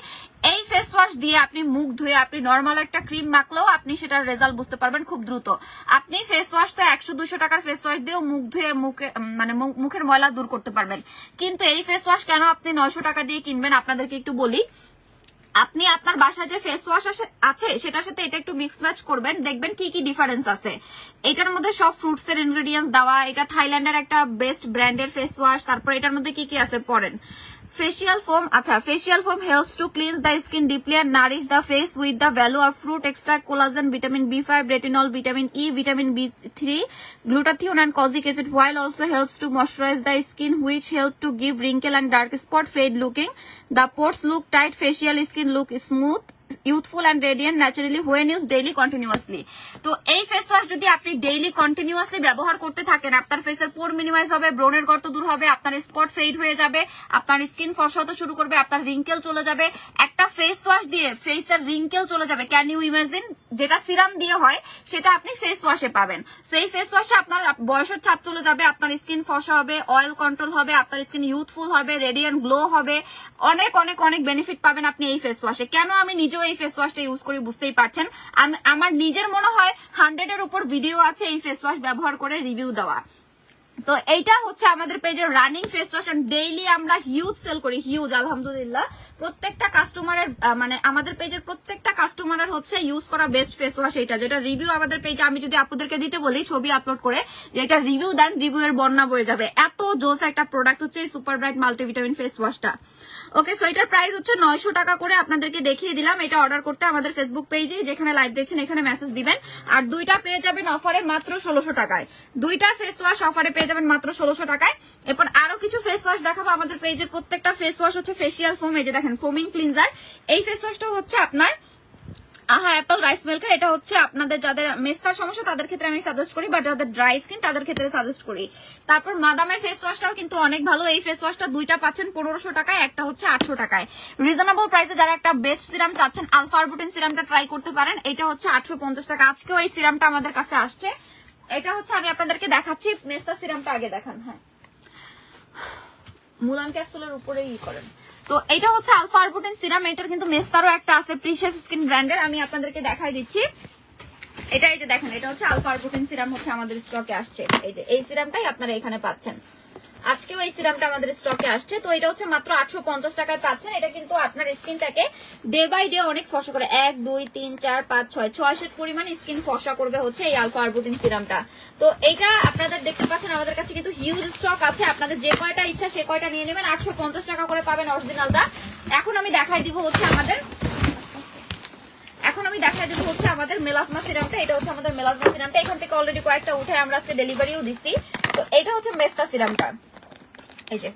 এই ফেস ওয়াশ দিয়ে আপনি মুখ ধুয়ে আপনি নর্মাল একটা ক্রিম মাখলেও আপনি সেটার রেজাল্ট বুঝতে পারবেন খুব দ্রুত। আপনি ফেস ওয়াশ তো 100-200 টাকার ফেস ওয়াশ দিয়েও মুখ ধুয়ে মানে মুখের ময়লা দূর করতে পারবেন, কিন্তু এই ফেস ওয়াশ কেন আপনি 900 টাকা দিয়ে কিনবেন আপনাদেরকে একটু বলি। আপনি আপনার বাসায় যে ফেস ওয়াশ আছে সেটার সাথে এটা একটু মিক্স ম্যাচ করবেন, দেখবেন কি কি ডিফারেন্স আছে। এটার মধ্যে সব ফ্রুটস এর ইনগ্রেডিয়েন্টস দেওয়া, এটা থাইল্যান্ডের একটা বেস্ট ব্র্যান্ডের ফেস ওয়াশ। তারপর এটার মধ্যে কি কি আছে পড়েন। Facial foam, acha, facial foam helps to cleanse the skin deeply and nourish the face with the value of fruit extract, collagen, vitamin B5, retinol, vitamin E, vitamin B3, glutathione and kojic acid, while also helps to moisturize the skin, which help to give wrinkle and dark spot fade looking. The pores look tight, facial skin look smooth, youthful and radiant naturally when used daily continuously. তো এই face wash যদি আপনি daily continuously ব্যবহার করতে থাকেন, আপনার ফেসের পোর minimise হবে, ব্রণের গর্ত দূর হবে, আপনার স্পট ফেড হয়ে যাবে, আপনার স্কিন ফর্সা হতে শুরু করবে, আপনার রিঙ্কেল চলে যাবে। একটা ফেস ওয়াশ দিয়ে ফেসের রিঙ্কেল চলে যাবে, ক্যান ইউ ইমাজিন? যেটা সিরাম দিয়ে হয় সেটা আপনি ফেস ওয়াশে পাবেন। সো এই ফেস ওয়াশে আপনার বয়সের ছাপ চলে যাবে, আপনার স্কিন ফর্সা হবে, অয়েল কন্ট্রোল হবে, আপনার স্কিন ইউথফুল হবে, রেডিয়েন্ট গ্লো হবে, অনেক অনেক অনেক বেনিফিট পাবেন আপনি এই ফেস ওয়াশে। কেন আমি নিজেও এই ফেস ওয়াশটা ইউজ করি বুঝতেই পারছেন। আমার নিজের মনে হয় 100-এর উপর ভিডিও আছে এই ফেস ওয়াশ ব্যবহার করে রিভিউ দেওয়া। তো এইটা হচ্ছে আমাদের পেজের রানিং ফেস ওয়াশ, ডেইলি আমরা হিউজ সেল করি, হিউজ আলহামদুলিল্লাহ। প্রত্যেকটা কাস্টমারের মানে আমাদের পেজের প্রত্যেকটা কাস্টমারের হচ্ছে ইউজ করা বেস্ট ফেস ওয়াশ এইটা, যেটা রিভিউ আমাদের পেজে আমি যদি আপনাদেরকে দিতে বলি ছবি আপলোড করে যে এটা রিভিউ দেন, রিভিউ এর বন্যা বয়ে যাবে। এত জোস একটা প্রোডাক্ট হচ্ছে এই সুপার ব্রাইট মাল্টিভিটামিন ফেস ওয়াশটা। ওকে, সো এটার প্রাইস হচ্ছে 900 টাকা করে, আপনাদেরকে দেখিয়ে দিলাম। এটা অর্ডার করতে আমাদের ফেসবুক পেজে যেখানে লাইভ দেখছেন এখানে মেসেজ দিবেন, আর 2টা পেয়ে যাবেন অফারে মাত্র 1600 টাকায়। 2টা ফেস ওয়াশ অফারে পেয়ে যাবেন মাত্র 1600 টাকায়। এরপর আরো কিছু ফেস ওয়াশ দেখাবো আমাদের পেজের। প্রত্যেকটা ফেস ওয়াশ হচ্ছে ফেসিয়াল ফোম, এই যে দেখেন ফোমিং ক্লিনজার। এই ফেস ওয়াশটা হচ্ছে আপনার অ্যাপল রাইস মিল্ক। এটা হচ্ছে আপনাদের যাদের মেস্তার সমস্যা তাদের ক্ষেত্রে আমি সাজেস্ট করি, বাট যাদের ড্রাই স্কিন তাদের ক্ষেত্রে সাজেস্ট করি। তারপর মাদামের ফেস ওয়াশটাও কিন্তু অনেক ভালো। এই ফেস ওয়াশটা 2টা পাচ্ছেন 1500 টাকায়, একটা হচ্ছে 800 টাকায়। রিজনেবল প্রাইসে যারা একটা বেস্ট সিরাম চাচ্ছেন, আলফা আরবুটিন সিরামটা ট্রাই করতে পারেন। এটা হচ্ছে 850 টাকা। আজকেও এই সিরামটা আমাদের কাছে আসছে। এটা হচ্ছে আমি আপনাদেরকে দেখাচ্ছি, মেস্তা সিরামটা আগে দেখান। হ্যাঁ, মুলান ক্যাপসুলের উপরেই করেন। তো এটা হচ্ছে আলফা আরবুটিন সিরাম, এটার কিন্তু মেস্তারও একটা আছে প্রিশিয়াস স্কিন ব্র্যান্ডের, আমি আপনাদেরকে দেখাই দিচ্ছি। এটা এই যে দেখেন, এটা হচ্ছে আলফা আরবুটিন সিরাম হচ্ছে আমাদের স্টকে আসছে। এই যে এই সিরামটাই আপনারা এখানে পাচ্ছেন, আজকেও এই সিরামটা আমাদের স্টকে আসছে। তো এটা হচ্ছে মাত্র 850 টাকায় পাচ্ছেন। এটা কিন্তু আপনার স্কিনটাকে ডে বাই ডে অনেক ফর্সা করে, 1 2 3 4 5 6 সেট পরিমাণ স্কিন ফর্সা করবে হচ্ছে এই আলফা আরবুটিন সিরামটা। তো এটা আপনাদের দেখতে পাচ্ছেন আমাদের কাছে কিন্তু হিউজ স্টক আছে, আপনাদের যে কয়টা ইচ্ছা সে কয়টা নিয়ে নেবেন। 850 টাকা করে পাবেন অরিজিনালটা। এখন আমি দেখাই দিব হচ্ছে আমাদের মেলাসমা সিরামটা। এটা হচ্ছে আমাদের মেলাসমা সিরামটা, এখান থেকে অলরেডি কয়েকটা উঠে আমরা আজকে ডেলিভারিও দিচ্ছি। তো এটা হচ্ছে মেস্তা সিরামটা, এই যে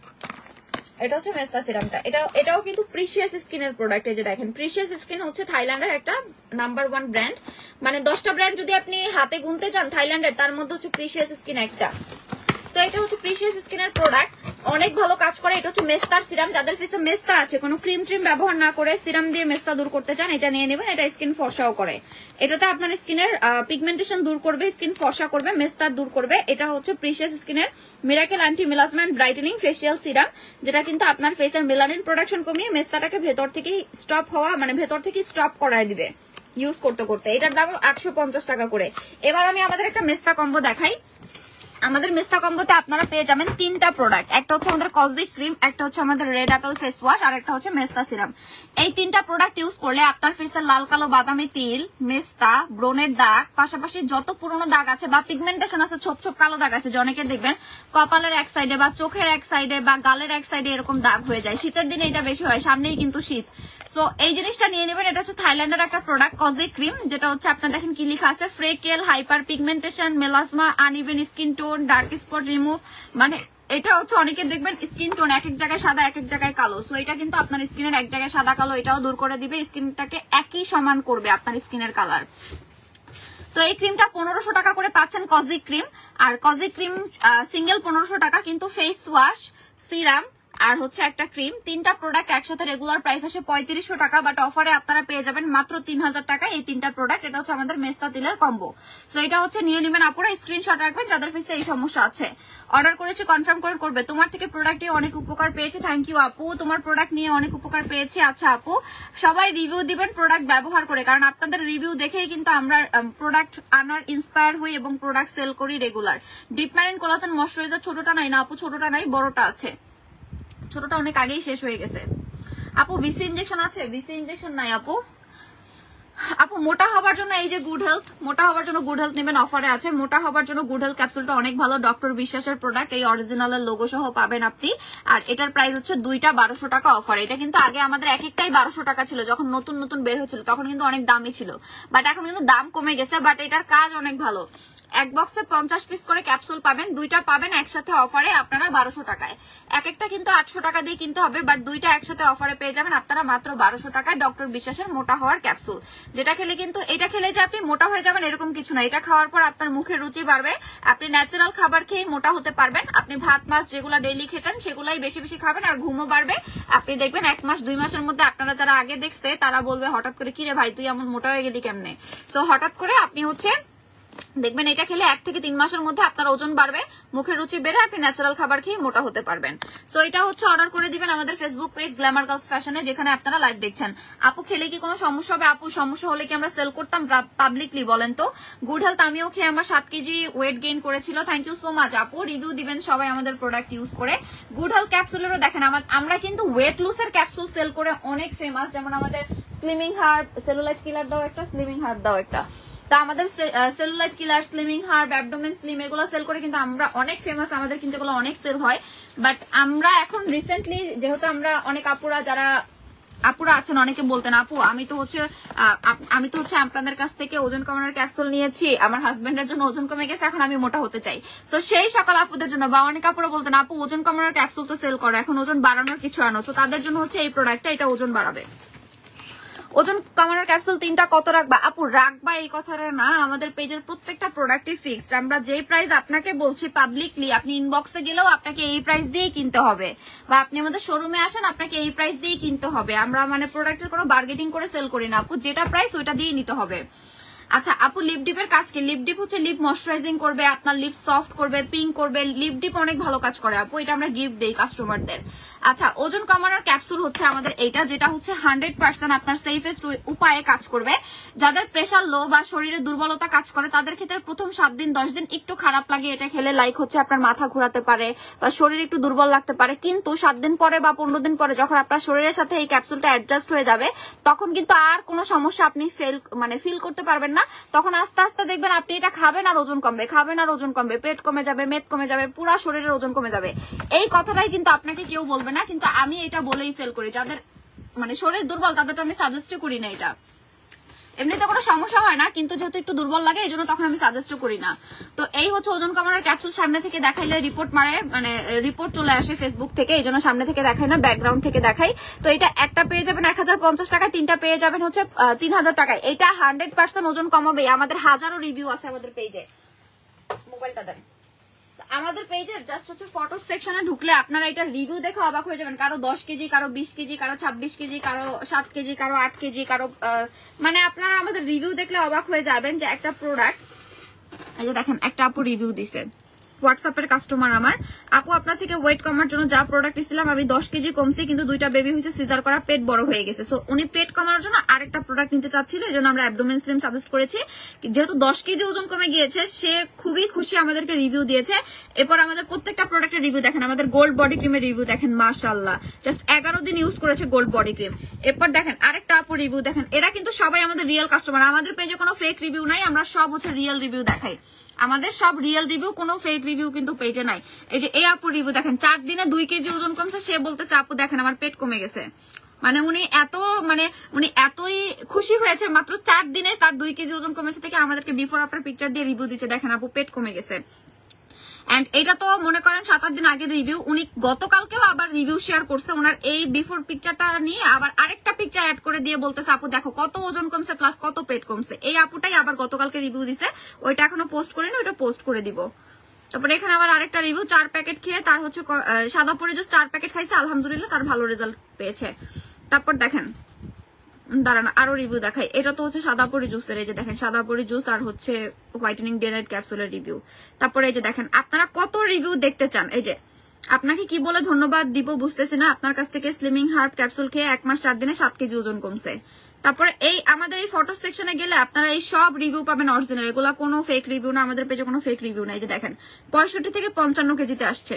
এটা হচ্ছে মেস্তা সিরামটা। এটাও কিন্তু প্রিশিয়াস স্কিনের প্রোডাক্ট। এই যে দেখেন, প্রিশিয়াস স্কিন হচ্ছে থাইল্যান্ডের একটা নাম্বার 1 ব্র্যান্ড, মানে 10টা ব্র্যান্ড যদি আপনি হাতে গুনতে চান থাইল্যান্ডের, তার মধ্যে হচ্ছে প্রিশিয়াস স্কিন একটা। তো এটা হচ্ছে প্রিশিয়াস স্কিনের প্রোডাক্ট, অনেক ভালো কাজ করে। এটা হচ্ছে মেস্তার সিরাম, যাদের ফেসে মেস্তা আছে, কোনো ক্রিম ট্রিম ব্যবহার না করে সিরাম দিয়ে মেস্তা দূর করতে চান, এটা নিয়ে নেবেন। এটা স্কিন ফর্সাও করে, এটাতে আপনার স্কিনের পিগমেন্টেশন দূর করবে, স্কিন ফর্সা করবে, মেস্তা দূর করবে। এটা হচ্ছে প্রিশিয়াস স্কিনের miracle anti melasma and brightening facial serum, যেটা কিন্তু আপনার ফেসের মেলানিন প্রোডাকশন কমিয়ে মেস্তাটাকে ভেতর থেকে স্টপ হওয়া, মানে ভেতর থেকে স্টপ করায় দিবে ইউজ করতে করতে। এটার দাম 850 টাকা করে। এবার আমি আমাদের একটা মেস্তা কম্বো দেখাই। আমাদের মেস্তা কম্বোতে আপনারা পেয়ে যাবেন 3টা প্রোডাক্ট, একটা হচ্ছে আমাদের কসমিক ক্রিম, একটা হচ্ছে আমাদের রেড অ্যাপেল ফেস ওয়াশ, আর একটা হচ্ছে মেস্তা সিরাম। এই 3টা প্রোডাক্ট ইউজ করলে আপনার ফেসের লাল কালো বাদামি তিল, মেস্তা, ব্রনের দাগ, পাশাপাশি যত পুরনো দাগ আছে বা পিগমেন্টেশন আছে, ছোপ ছোপ কালো দাগ আছে, যে অনেকে দেখবেন কপালের এক সাইডে বা চোখের এক সাইডে বা গালের এক সাইডে এরকম দাগ হয়ে যায়, শীতের দিনে এটা বেশি হয়, সামনেই কিন্তু শীত। তো এই জিনিসটা নিয়ে নেবেন। এটা হচ্ছে থাইল্যান্ডের একটা প্রোডাক্ট কসমিক ক্রিম, যেটা হচ্ছে আপনার দেখেন কি লেখা আছে, freckle, hyperpigmentation, melasma, uneven skin tone, dark spot remove. মানে এটা হচ্ছে অনেকে দেখবেন স্কিন টোন এক এক জায়গায় সাদা, এক এক জায়গায় কালো, সো এটা কিন্তু আপনার স্কিনের এক জায়গায় সাদা কালো এটাও দূর করে দিবে, স্কিনটাকে একই সমান করবে আপনার স্কিনের কালার। তো এই ক্রিমটা 1500 টাকা করে পাচ্ছেন কসমিক ক্রিম, আর কসমিক ক্রিম সিঙ্গেল 1500 টাকা, কিন্তু ফেস ওয়াশ, সিরাম আর হচ্ছে একটা ক্রিম, 3টা প্রোডাক্ট একসাথে রেগুলার প্রাইস আসে 3500 টাকা, বাট অফারে আপনারা পেয়ে যাবেন মাত্র 3000 টাকা এই 3টা প্রোডাক্ট। এটা হচ্ছে আমাদের মেস্তা তিলের কম্বো। সো এটা হচ্ছে নিয়ে নেবেন আপনারা, স্ক্রিনশট রাখবেন যাদের ফেসে এই সমস্যা আছে। অর্ডার করেছি কনফার্ম করে করবে। তোমার থেকে প্রোডাক্টে অনেক উপকার পেয়েছি, থ্যাংক ইউ আপু, তোমার প্রোডাক্ট নিয়ে অনেক উপকার পেয়েছি। আচ্ছা আপু, সবাই রিভিউ দিবেন প্রোডাক্ট ব্যবহার করে, কারণ আপনাদের রিভিউ দেখেই কিন্তু আমরা প্রোডাক্ট আনার ইন্সপায়ার হই এবং প্রোডাক্ট সেল করি regular. Deep marine collagen moisturizer ছোটটা নাই না আপু? ছোটটা নাই, বড়টা আছে, ছোটটা অনেক আগেই শেষ হয়ে গেছে। আপু ভিসি ইনজেকশন আছে? ভিসি ইনজেকশন নাই আপু। আপু মোটা হবার জন্য এই যে গুড হেলথ, মোটা হবার জন্য গুড হেলথ নেবেন, অফারে আছে। মোটা হবার জন্য গুড হেলথ ক্যাপসুলটা অনেক ভালো, ডক্টর বিশ্বাসের প্রোডাক্ট, এই অরিজিনালের লোগো সহ পাবেন আপনি। আর এটার প্রাইস হচ্ছে 2টা 1200 টাকা অফার। এটা কিন্তু আগে আমাদের এক একটাই 1200 টাকা ছিল, যখন নতুন নতুন বের হয়েছিল তখন কিন্তু অনেক দামি ছিল, বাট এখন কিন্তু দাম কমে গেছে, বাট এটার কাজ অনেক ভালো। এক বক্সে 50 পিস করে ক্যাপসুল পাবেন, 2টা পাবেন একসাথে অফারে আপনারা 1200 টাকায়। এক একটা কিন্তু 800 টাকা দিয়ে কিনতে হবে, বাট 2টা একসাথে অফারে পেয়ে যাবেন আপনারা মাত্র 1200 টাকায় ডক্টর বিশ্বাসের মোটা হওয়ার ক্যাপসুল, যেটা খেলে কিন্তু এটা খেলে যে আপনি মোটা হয়ে যাবেন এরকম কিছু না। এটা খাওয়ার পর আপনার মুখের রুচি বাড়বে, আপনি ন্যাচারাল খাবার খেয়ে মোটা হতে পারবেন। আপনি ভাত মাছ যেগুলা ডেইলি খেতেন সেগুলাই বেশি বেশি খাবেন, আর ঘুমও বাড়বে। আপনি দেখবেন 1 মাস 2 মাসের মধ্যে আপনারা যারা আগে দেখছে তারা বলবে হঠাৎ করে, কিরে ভাই তুই এমন মোটা হয়ে গেলি কেমনে? তো হঠাৎ করে আপনি হচ্ছে দেখবেন এটা খেলে 1 থেকে 3 মাসের মধ্যে আপনার ওজন বাড়বে, মুখের রুচি বেড়ে আপনি ন্যাচারাল খাবার খেয়ে মোটা হতে পারবেন। সো এটা হচ্ছে অর্ডার করে দিবেন আমাদের ফেসবুক পেজ গ্ল্যামার গার্লস ফ্যাশনে, যেখানে আপনারা লাইভ দেখছেন। আপু খেলে কি কোনো সমস্যা হবে? আপু সমস্যা হলে কি আমরা সেল করতাম পাবলিকলি বলেন তো? গুড হেলথ আমিও খেয়ে আমার 7 কেজি ওয়েট গেইন করেছিল। থ্যাংক ইউ সো মাচ আপু, রিভিউ দিবেন সবাই আমাদের প্রোডাক্ট ইউজ করে। গুড হেলথ ক্যাপসুলেরও দেখেন আমরা কিন্তু ওয়েট লুসের ক্যাপসুল সেল করে অনেক ফেমাস, যেমন আমাদের স্লিমিং হার্ট, সেলুলাইট কিলার দাও একটা, স্লিমিং হার্ট দাও একটা। তা আমাদের সেলুলাইট কিলার, স্লিমিং হার্ট, অ্যাবডোমেন স্লিম এগুলো সেল করে কিন্তু আমরা অনেক ফেমাস, আমাদের কিন্তু এগুলো অনেক সেল হয়। বাট আমরা এখন রিসেন্টলি যেহেতু আমরা অনেক আপুরা আছেন, অনেকে বলতেন আপু আমি তো হচ্ছে আপনাদের কাছ থেকে ওজন কমানোর ক্যাপসুল নিয়েছি, আমার হাজবেন্ডের জন্য ওজন কমে গেছে, এখন আমি মোটা হতে চাই। তো সেই সকল আপুদের জন্য, বা অনেক আপুরা বলতেন আপু ওজন কমানোর ক্যাপসুল তো সেল করো, এখন ওজন বাড়ানোর কিছু আনো, তো তাদের জন্য হচ্ছে এই প্রোডাক্টটা, এটা ওজন বাড়াবে। ওজন কমানোর ক্যাপসুল 3টা কত রাখবা? আপু রাখবা এই কথাটা না, আমাদের পেজের প্রত্যেকটা প্রোডাক্টই ফিক্সড। আমরা যে প্রাইস আপনাকে বলছি পাবলিকলি, আপনি ইনবক্সে গেলেও আপনাকে এই প্রাইস দিয়ে কিনতে হবে, বা আপনি আমাদের শোরুমে আসেন আপনাকে এই প্রাইস দিয়ে কিনতে হবে। আমরা মানে প্রোডাক্টের কোনো বার্গেটিং করে সেল করি না আপু, যেটা প্রাইস ওইটা দিয়ে নিতে হবে। আচ্ছা আপু লিপ ডিপের কাজ কি? লিপ ডিপ হচ্ছে লিপ ময়শ্চারাইজিং করবে, আপনার লিপ সফট করবে, পিঙ্ক করবে। লিপ ডিপ অনেক ভালো কাজ করে আপু, এটা আমরা গিফট দেই কাস্টমারদের। আচ্ছা ওজন কমানোর ক্যাপসুল হচ্ছে আমাদের এইটা, যেটা হচ্ছে 100% আপনার সেফেস্ট উপায়ে কাজ করবে। যাদের প্রেশার লো বা শরীরে দুর্বলতা কাজ করে তাদের ক্ষেত্রে প্রথম 7 দিন 10 দিন একটু খারাপ লাগে এটা খেলে, লাইক হচ্ছে আপনার মাথা ঘোরাতে পারে বা শরীর একটু দুর্বল লাগতে পারে, কিন্তু 7 দিন পরে বা 15 দিন পরে যখন আপনার শরীরের সাথে এই ক্যাপসুলটা অ্যাডজাস্ট হয়ে যাবে তখন কিন্তু আর কোনো সমস্যা আপনি ফিল করতে পারবেন না। তখন আস্তে আস্তে দেখবেন আপনি এটা খাবেন আর ওজন কমবে, খাবেন আর ওজন কমবে, পেট কমে যাবে, মেদ কমে যাবে, পুরো শরীরের ওজন কমে যাবে। এই কথাটাই কিন্তু আপনাকে কেউ বলবে না, কিন্তু আমি এটা বলেই সেল করি। যাদের মানে শরীর দুর্বল তাদের তো আমি সাজেস্ট করি না, এটা এমনিতে কোনো সমস্যা হয় না, কিন্তু যেহেতু একটু দুর্বল লাগে এই জন্য তখন আমি সাজেস্ট করি না। তো এই হচ্ছে ওজন কমানোর ক্যাপসুল। সামনে থেকে দেখাইলে রিপোর্ট মারে, মানে রিপোর্ট চলে আসে ফেসবুক থেকে, এই জন্য সামনে থেকে দেখাই না, ব্যাকগ্রাউন্ড থেকে দেখাই। তো এটা একটা পেয়ে যাবেন 1050 টাকায়, 3টা পেয়ে যাবেন হচ্ছে 3000 টাকায়। এটা 100% ওজন কমাবে, আমাদের হাজারো রিভিউ আছে আমাদের পেজে। মোবাইলটা দেন। আমাদের পেজের জাস্ট হচ্ছে ফটো সেকশনে ঢুকলে আপনারা এটা রিভিউ দেখে অবাক হয়ে যাবেন। কারো 10 কেজি, কারো 20 কেজি, কারো 26 কেজি, কারো 7 কেজি, কারো 8 কেজি, কারো মানে আপনারা আমাদের রিভিউ দেখলে অবাক হয়ে যাবেন যে একটা প্রোডাক্ট, এই যে দেখেন একটা আপু রিভিউ দিছে, হোয়াটসঅ্যাপের কাস্টমার আমার, আপু আপনার থেকে ওয়েট কমার জন্য যা প্রোডাক্ট দিছিলাম আমি 10 কেজি কমছি, কিন্তু 2টা বেবি হয়েছে, সিজার করা, পেট বড় হয়ে গেছে। সো উনি পেট কমানোর জন্য আরেকটা প্রোডাক্ট নিতে চাচ্ছিল, এই জন্য আমরা অ্যাবডোমেন স্লিম সাজেস্ট করেছি। যেহেতু 10 কেজি ওজন কমে গিয়েছে, সে খুবই খুশি, আমাদেরকে রিভিউ দিয়েছে। এরপর আমাদের প্রত্যেকটা প্রোডাক্টের রিভিউ দেখেন, আমাদের গোল্ড বডি ক্রিমের রিভিউ দেখেন, মাশাআল্লাহ জাস্ট 11 দিন ইউজ করেছে গোল্ড বডি ক্রিম। এরপর দেখেন আরেকটা আপু রিভিউ দেখেন, এরা কিন্তু সবাই আমাদের রিয়েল কাস্টমার, আমাদের পেজে কোনো ফেক রিভিউ নাই, আমরা সব হচ্ছে রিয়েল রিভিউ দেখাই, আমাদের সব রিয়েল রিভিউ, কোনো ফেক রিভিউ কিন্তু পেজে নাই। এই যে এই আপু রিভিউ দেখেন, 4 দিনে 2 কেজি ওজন কমছে, সে বলতেছে আপু দেখেন আমার পেট কমে গেছে। মানে উনি এতই খুশি হয়েছে, মাত্র 4 দিনে তার 2 কেজি ওজন কমেছে থেকে আমাদেরকে বিফোর আফটার পিকচার দিয়ে রিভিউ দিচ্ছে, দেখেন আপু পেট কমে গেছে। এন্ড এটা তো মনে করেন 7-8 দিন আগের রিভিউ, উনি গতকালকেও আবার রিভিউ শেয়ার করছে, ওনার এই বিফোর পিকচারটা নিয়ে আবার আরেকটা পিকচার অ্যাড করে দিয়ে বলতেছে আপু দেখো কত ওজন কমছে প্লাস কত পেট কমছে। এই আপুটাই আবার গতকালকে রিভিউ দিছে, ওইটা এখনো পোস্ট করিনি, ওইটা পোস্ট করে দিব। তারপরে এখানে আবার আরেকটা রিভিউ, 4 প্যাকেট খেয়ে তার হচ্ছে সাদা পরে জুস 4 প্যাকেট খাইছে, আলহামদুলিল্লাহ তার ভালো রেজাল্ট পেয়েছে। তারপর দেখেন দাঁড়ান আরো রিভিউ দেখাই, এটা তো হচ্ছে সাদা পরি জুসের, এই যে দেখেন সাদা পরি জুস আর হচ্ছে হোয়াইটেনিং ডে নাইট ক্যাপসুলের রিভিউ। তারপরে এই যে দেখেন আপনারা কত রিভিউ দেখতে চান, এই যে আপনাকে কি বলে ধন্যবাদ দিব বুঝতেছি না, আপনার কাছ থেকে স্লিমিং হার্ব ক্যাপসুল খেয়ে 1 মাস 4 দিনে 7 কেজি ওজন কমছে। তারপরে এই আমাদের এই ফটো সেকশনে গেলে আপনারা এই সব রিভিউ পাবেন অরিজিনাল, এগুলা কোনো ফেক রিভিউ না, আমাদের পেজে কোনো ফেক রিভিউ নাই। যে দেখেন 65 থেকে 55 কেজিতে আসছে।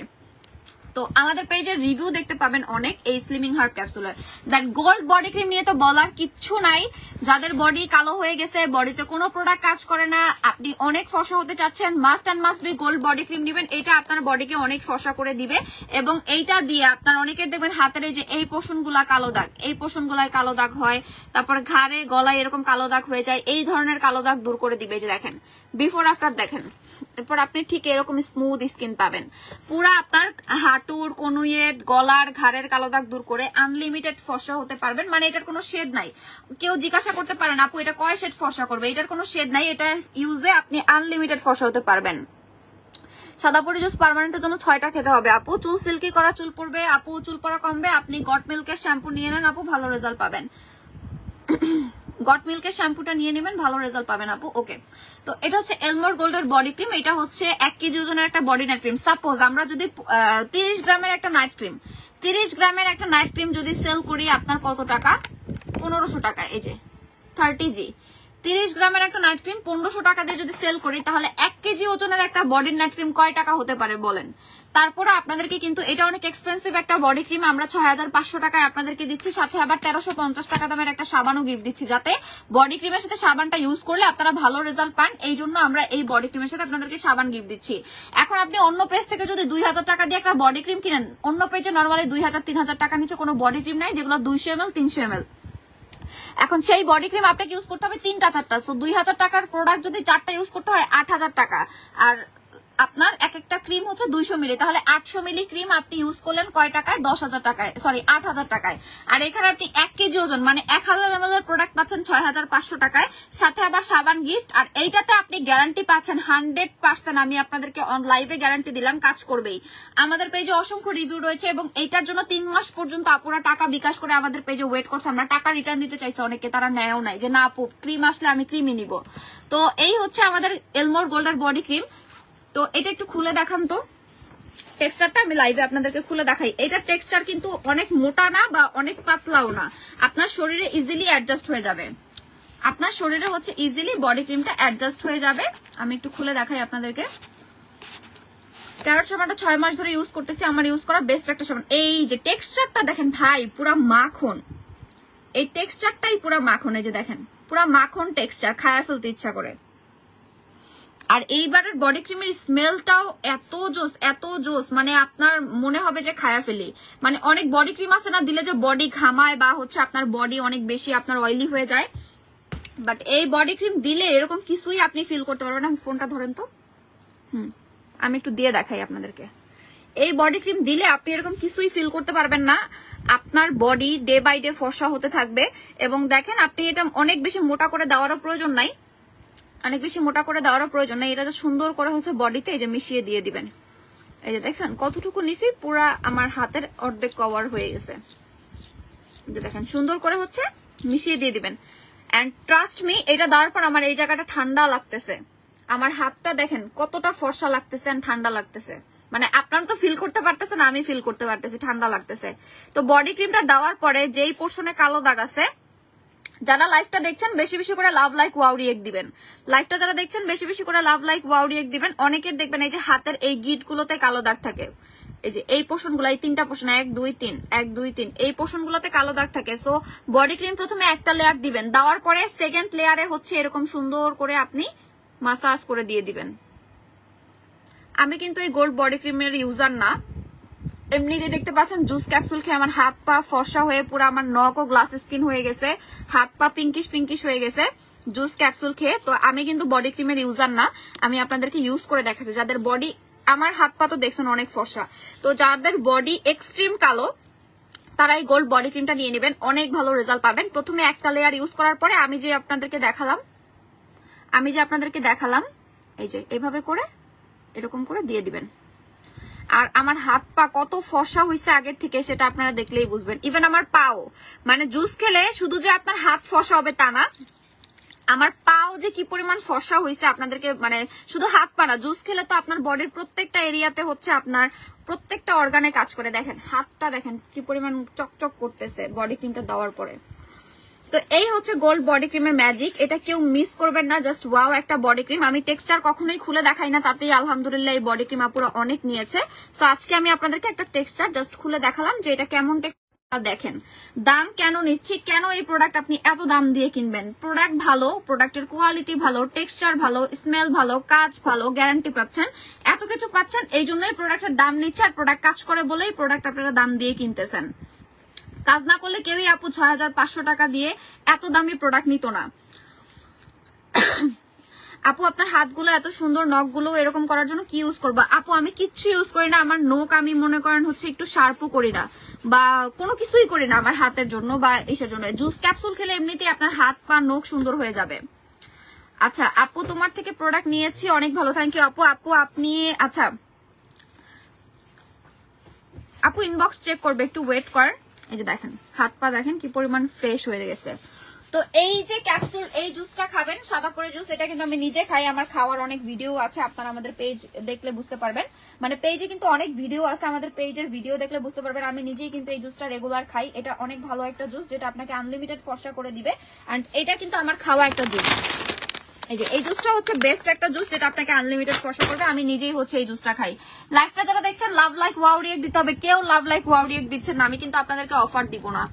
তো আমাদের পেজের রিভিউ দেখতে পাবেন অনেক এই স্লিমিং হার্ব ক্যাপসুলের। দেন গোল্ড বডি ক্রিম নিয়ে তো বলার কিচ্ছু নাই, যাদের বডি কালো হয়ে গেছে, বডিতে কোনো প্রোডাক্ট কাজ করে না, আপনি অনেক ফর্সা হতে চাচ্ছেন, must and must be gold body cream নেবেন, এটা আপনার বডিকে অনেক ফর্সা করে দিবে। এবং এইটা দিয়ে আপনার অনেকের দেখবেন হাতের এই যে এই পোষণগুলা কালো দাগ, এই পোষণগুলায় কালো দাগ হয়, তারপর ঘাড়ে গলায় এরকম কালো দাগ হয়ে যায়, এই ধরনের কালো দাগ দূর করে দিবে। যে দেখেন বিফোর আফটার দেখেন, এরপর আপনি ঠিক এরকম স্মুথ স্কিন পাবেন, পুরা আপনার হাঁটুর, কনুইয়ের, গলার, ঘাড়ের কালো দাগ দূর করে আনলিমিটেড ফর্সা হতে পারবেন। মানে এটার কোনো শেড নাই, কেউ জিজ্ঞাসা করতে পারেন আপু এটা কয় শেড ফর্সা করবে, এটার কোনো শেড নাই, এটা ইউজে আপনি আনলিমিটেড ফর্সা হতে পারবেন। সাদা পরি জুস পার্মানেন্টের জন্য 6টা খেতে হবে আপু, চুল সিল্কি করা চুল পড়বে আপু, চুল পড়া কমবে, আপনি গট মিল্কের শ্যাম্পু নিয়ে নেন আপু, ভালো রেজাল্ট পাবেন। গট মিল্কের শ্যাম্পুটা নিয়ে নেবেন, ভালো রেজাল্ট পাবেন আপু। ওকে, তো এটা হচ্ছে এলমোর গোল্ডের বডি ক্রিম, এটা হচ্ছে 1 কেজি ওজনের একটা বডি নাইট ক্রিম। সাপোজ আমরা যদি 30 গ্রামের একটা নাইট ক্রিম, 30 গ্রামের একটা নাইট ক্রিম যদি সেল করি আপনার কত টাকা, 1500 টাকা। এই যে 30G 30 গ্রামের একটা নাইট ক্রিম 1500 টাকা দিয়ে যদি সেল করি, তাহলে 1 কেজি ওজনের একটা বডি নাইট ক্রিম কয় টাকা হতে পারে বলেন। তারপরে আপনাদেরকে কিন্তু এটা অনেক এক্সপেন্সিভ একটা বডি ক্রিম, আমরা 6500 টাকায় আপনাদেরকে দিচ্ছি, সাথে আবার 1350 টাকা দামের একটা সাবানও গিফট দিচ্ছি, যাতে বডি ক্রিমের সাথে সাবানটা ইউজ করলে আপনারা ভালো রেজাল্ট পান। এই জন্য আমরা এই বডি ক্রিমের সাথে আপনাদেরকে সাবান গিফট দিচ্ছি। এখন আপনি অন্য পেজ থেকে যদি 2000 টাকা দিয়ে একটা বডি ক্রিম কিনেন, অন্য পেজে নর্মালি 2000-3000 টাকা নিচে কোনো বডি ক্রিম নাই, যেগুলো 200 ml 300 ml। এখন সেই বডি ক্রিম আপনাকে ইউজ করতে হবে 3-4টা, সো 2000 টাকার প্রোডাক্ট যদি 4টা ইউজ করতে হয় 8000 টাকা, আর আপনার এক একটা ক্রিম হচ্ছে 200 মিলি, তাহলে 800 মিলি ক্রিম আপনি ইউজ করলেন কয় টাকায়, 10,000 টাকায়, সরি 8,000 টাকায়। আর এখানে আপনি 1 কেজি ওজন মানে 1000 ml এর প্রোডাক্ট পাচ্ছেন 6500 টাকায়, সাথে আবার সাবান গিফট। আর এইটাতে আপনি গ্যারান্টি পাচ্ছেন 100%, আমি আপনাদেরকে অন লাইভে গ্যারান্টি দিলাম কাজ করবেই। আমাদের পেজে অসংখ্য রিভিউ রয়েছে এবং এইটার জন্য 3 মাস পর্যন্ত আপুরা টাকা বিকাশ করে আমাদের পেজে ওয়েট করছে, আমরা টাকা রিটার্ন দিতে চাইছি, অনেকে তারা নেয়ও নাই, যে না আপু ক্রিম আসলে আমি ক্রিমই নিব। তো এই হচ্ছে আমাদের এলমোর গোল্ডের বডি ক্রিম। তো এটা একটু খুলে দেখান তো, টেক্সচারটা আমি লাইভে আপনাদেরকে খুলে দেখাই। এটা টেক্সচার কিন্তু অনেক মোটা না বা অনেক পাতলাও না, আপনার শরীরে ইজিলি অ্যাডজাস্ট হয়ে যাবে, আপনার শরীরে হচ্ছে ইজিলি বডি ক্রিমটা অ্যাডজাস্ট হয়ে যাবে। আমি একটু খুলে দেখাই আপনাদেরকে। ক্যারট সাবানটা 6 মাস ধরে ইউজ করতেছি, আমার ইউজ করা বেস্ট একটা সাবান। এই যে টেক্সচারটা দেখেন ভাই, পুরা মাখন, এই টেক্সচারটাই পুরা মাখন, এই যে দেখেন পুরা মাখন টেক্সচার, খায়া ফেলতে ইচ্ছা করে। আর এইবারের বডি ক্রিমের স্মেলটাও এত জোস, মানে আপনার মনে হবে যে খায়া ফেলি। মানে অনেক বডি ক্রিম আছে না, দিলে যে বডি ঘামায় বা হচ্ছে আপনার বডি অনেক বেশি আপনার অয়েলি হয়ে যায়, বাট এই বডি ক্রিম দিলে এরকম কিছুই আপনি ফিল করতে পারবেন না। ফোনটা ধরেন তো, আমি একটু দিয়ে দেখাই আপনাদেরকে। এই বডি ক্রিম দিলে আপনি এরকম কিছুই ফিল করতে পারবেন না, আপনার বডি ডে বাই ডে ফর্সা হতে থাকবে। এবং দেখেন আপনি এটা অনেক বেশি মোটা করে দেওয়ারও প্রয়োজন নাই, এটা সুন্দর করে হচ্ছে বডিতে এই যে মিশিয়ে দিয়ে দিবেন, এই যে দেখছেন কতটুকু নিছি, পুরা আমার হাতের অর্ধেক কভার হয়ে গেছে। যে দেখেন সুন্দর করে হচ্ছে মিশিয়ে দিয়ে দিবেন। এন্ড ট্রাস্ট মি, এটা দেওয়ার পর আমার এই জায়গাটা ঠান্ডা লাগতেছে, আমার হাতটা দেখেন কতটা ফর্সা লাগতেছে এন্ড ঠান্ডা লাগতেছে। মানে আপনারা তো ফিল করতে পারতেছেন, আমি ফিল করতে পারতেছি ঠান্ডা লাগতেছে। তো বডি ক্রিমটা দেওয়ার পরে যেই পোর্শনে কালো দাগ আছে, যারা লাইভটা দেখছেন বেশি বেশি করে লাভ লাইক ওয়াও রিয়েক্ট দিবেন। লাইভটা যারা দেখছেন বেশি বেশি করে লাভ লাইক ওয়াও রিয়েক্ট দিবেন। অনেকের দেখবেন এই যে হাতের এই গিট গুলোতে কালো দাগ থাকে, এই যে এই পোর্শন গুলো, এই 3টা পোর্শন 1 2 3 1 2 3 এই পোর্শন গুলোতে কালো দাগ থাকে। সো বডি ক্রিম প্রথমে একটা লেয়ার দিবেন, দেওয়ার পরে সেকেন্ড লেয়ারে হচ্ছে এরকম সুন্দর করে আপনি মাসাজ করে দিয়ে দিবেন। আমি কিন্তু এই গোল্ড বডি ক্রিমের ইউজার না, এমনিতে দেখতে পাচ্ছেন জুস ক্যাপসুল খেয়ে আমার হাত পা ফর্সা হয়ে পুরো আমার নখ ও গ্লাস স্কিন হয়ে গেছে, হাত পা পিঙ্কিশ পিঙ্কিশ হয়ে গেছে জুস ক্যাপসুল খেয়ে। তো আমি কিন্তু বডি ক্রিমের ইউজার না, আমি আপনাদেরকে ইউজ করে দেখাচ্ছি। যাদের বডি, আমার হাত পা তো দেখছেন অনেক ফর্সা, তো যাদের বডি এক্সট্রিম কালো তারা এই গোল্ড বডি ক্রিমটা নিয়ে নেবেন, অনেক ভালো রেজাল্ট পাবেন। প্রথমে একটা লেয়ার ইউজ করার পরে আমি যে আপনাদেরকে দেখালাম এই যে এভাবে করে এরকম করে দিয়ে দিবেন। আর আমার হাত পা কত ফর্সা হয়েছে আগের থেকে সেটা আপনারা দেখলেই বুঝবেন। ইভেন আমার পাও, মানে জুস খেলে শুধু যে আপনার হাত ফর্সা হবে তা না, আমার পাও যে কি পরিমাণ ফর্সা হয়েছে আপনাদেরকে, মানে শুধু হাত পা না, জুস খেলে তো আপনার বডির প্রত্যেকটা এরিয়াতে হচ্ছে আপনার প্রত্যেকটা অর্গানে কাজ করে। দেখেন হাতটা দেখেন কি পরিমাণ চকচক করতেছে বডি ক্রিমটা দেওয়ার পরে। তো এই হচ্ছে গোল্ড বডি ক্রিমের ম্যাজিক, এটা কেউ মিস করবেন না। জাস্ট ওয়াও একটা বডি ক্রিম। আমি টেক্সচার কখনোই খুলে দেখাই না, তাতেই আলহামদুলিল্লাহ এই বডি ক্রিম আপুরা অনেক নিয়েছে। তো আজকে আমি আপনাদেরকে একটা টেক্সচার জাস্ট খুলে দেখালাম যে এটা কেমন। দেখেন দাম কেন নিচ্ছি, কেন এই প্রোডাক্ট আপনি এত দাম দিয়ে কিনবেন। প্রোডাক্ট ভালো, প্রোডাক্টের কোয়ালিটি ভালো, টেক্সচার ভালো, স্মেল ভালো, কাজ ভালো, গ্যারান্টি পাচ্ছেন, এত কিছু পাচ্ছেন, এই জন্যই প্রোডাক্টের দাম নিচ্ছে। আর প্রোডাক্ট কাজ করে বলেই প্রোডাক্ট আপনারা দাম দিয়ে কিনতেছেন। কাজ না করলে কেউই আপু 6500 টাকা দিয়ে এত দামি প্রোডাক্ট নিত না। আপু আপনার হাতগুলো এত সুন্দর, নখগুলো এরকম করার জন্য কি ইউজ করবা? আপু আমি কিচ্ছু ইউজ করি না, আমার নখ আমি মনে করেন হচ্ছে একটু শার্পও করি না বা কোনো কিছুই করি না আমার হাতের জন্য বা এসের জন্য। জুস ক্যাপসুল খেলে এমনিতেই আপনার হাত পা নখ সুন্দর হয়ে যাবে। আচ্ছা আপু তোমার থেকে প্রোডাক্ট নিয়েছি, অনেক ভালো, থ্যাংক ইউ আপু। আপু আপনি আচ্ছা আপু ইনবক্স চেক করবে, একটু ওয়েট কর। এই যে দেখেন হাত পা দেখেন কি পরিমাণ ফ্রেশ হয়ে গেছে। তো এই যে ক্যাপসুল, এই জুসটা খাবেন, সাদা করে জুস, এটা কিন্তু আমি নিজে খাই, আমার খাওয়ার অনেক ভিডিও আছে, আপনারা আমাদের পেজ দেখলে বুঝতে পারবেন। মানে পেজে কিন্তু অনেক ভিডিও আছে, আমাদের পেজের ভিডিও দেখলে বুঝতে পারবেন। আমি নিজেই কিন্তু এই জুসটা রেগুলার খাই, এটা অনেক ভালো একটা জুস যেটা আপনাকে আনলিমিটেড ফর্সা করে দিবে। এন্ড এটা কিন্তু আমার খাওয়া একটা জুস। এই যে এই জুসটা হচ্ছে বেস্ট একটা জুস যেটা আপনাকে আনলিমিটেড ফর্সা করবে। আমি নিজেই হচ্ছে এই জুসটা খাই। লাইভটা যারা দেখছেন লাভ লাইক ওয়াও রিয়েক্ট দিতে হবে, কেউ লাভ লাইক ওয়াও রিয়েক্ট দিচ্ছেন না, আমি কিন্তু আপনাদেরকে অফার দিব না।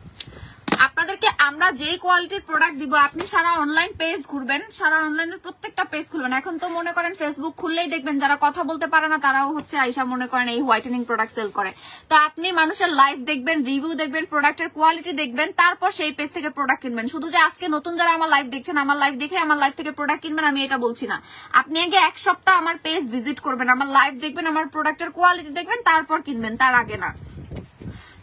আপনাদেরকে আমরা যে কোয়ালিটির প্রোডাক্ট দিব, আপনি সারা অনলাইন পেজ ঘুরবেন, সারা অনলাইনের প্রত্যেকটা পেজ খুলবেন। এখন তো মনে করেন ফেসবুক খুললেই দেখবেন যারা কথা বলতে পারে না তারাও হচ্ছে আইসা মনে করেন এই হোয়াইটেনিং প্রোডাক্ট সেল করে। তো আপনি মানুষের লাইভ দেখবেন, রিভিউ দেখবেন, প্রোডাক্টের কোয়ালিটি দেখবেন, তারপর সেই পেজ থেকে প্রোডাক্ট কিনবেন। শুধু যে আজকে নতুন যারা আমার লাইভ দেখছেন, আমার লাইভ দেখে আমার লাইভ থেকে প্রোডাক্ট কিনবেন আমি এটা বলছি না। আপনি আগে 1 সপ্তাহ আমার পেজ ভিজিট করবেন, আমার লাইভ দেখবেন, আমার প্রোডাক্টের কোয়ালিটি দেখবেন, তারপর কিনবেন, তার আগে না।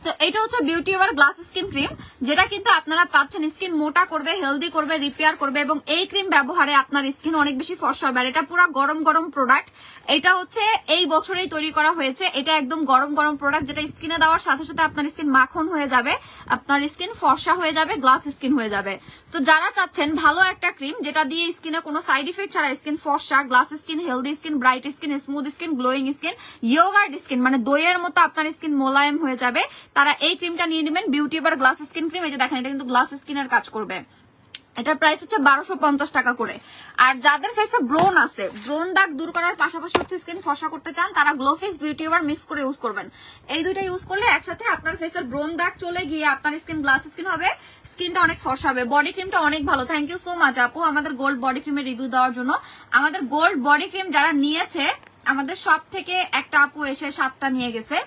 তো এটা হচ্ছে beauty over glass skin cream, যেটা কিন্তু আপনারা পাচ্ছেন স্কিন মোটা করবে, হেলদি করবে, রিপেয়ার করবে এবং এই ক্রিম ব্যবহারে আপনার স্কিন অনেক বেশি ফর্সা হবে। আর এটা পুরো গরম গরম প্রোডাক্ট, এটা হচ্ছে এই বছরেই তৈরি করা হয়েছে। এটা একদম গরম গরম প্রোডাক্ট যেটা স্কিনে দেওয়ার সাথে সাথে আপনার স্কিন মাখন হয়ে যাবে, আপনার স্কিন ফর্সা হয়ে যাবে, গ্লাস স্কিন হয়ে যাবে। তো যারা চাচ্ছেন ভালো একটা ক্রিম যেটা দিয়ে স্কিনে কোনো সাইড ইফেক্ট ছাড়া স্কিন ফর্সা, glass skin, healthy skin, bright skin, smooth skin, glowing skin, yogurt skin, মানে দইয়ের মতো আপনার স্কিন মোলায়েম হয়ে যাবে, তারা এই ক্রিমটা নিয়ে নেবেন, beauty over glass skin cream. এই যে দেখেন এটা কিন্তু গ্লাস স্কিনের কাজ করবে। এটার প্রাইস হচ্ছে 1250 টাকা করে। আর যাদের ফেসে ব্রোন আছে, ব্রোন দাগ দূর করার পাশাপাশি হচ্ছে স্কিন ফর্সা করতে চান, তারা গ্লোফিক্স বিউটি ওভার মিক্স করে ইউজ করবেন। এই দুইটা ইউজ করলে একসাথে আপনার ফেসের ব্রোন দাগ চলে গিয়ে আপনার স্কিন গ্লাস স্কিন হবে, স্কিনটা অনেক ফর্সা হবে। বডি ক্রিমটা অনেক ভালো, থ্যাংক ইউ সো মাচ আপু আমাদের গোল্ড বডি ক্রিমের রিভিউ দেওয়ার জন্য। আমাদের গোল্ড বডি ক্রিম যারা নিয়েছে, আমাদের সব থেকে একটা আপু এসে 7টা নিয়ে গেছে,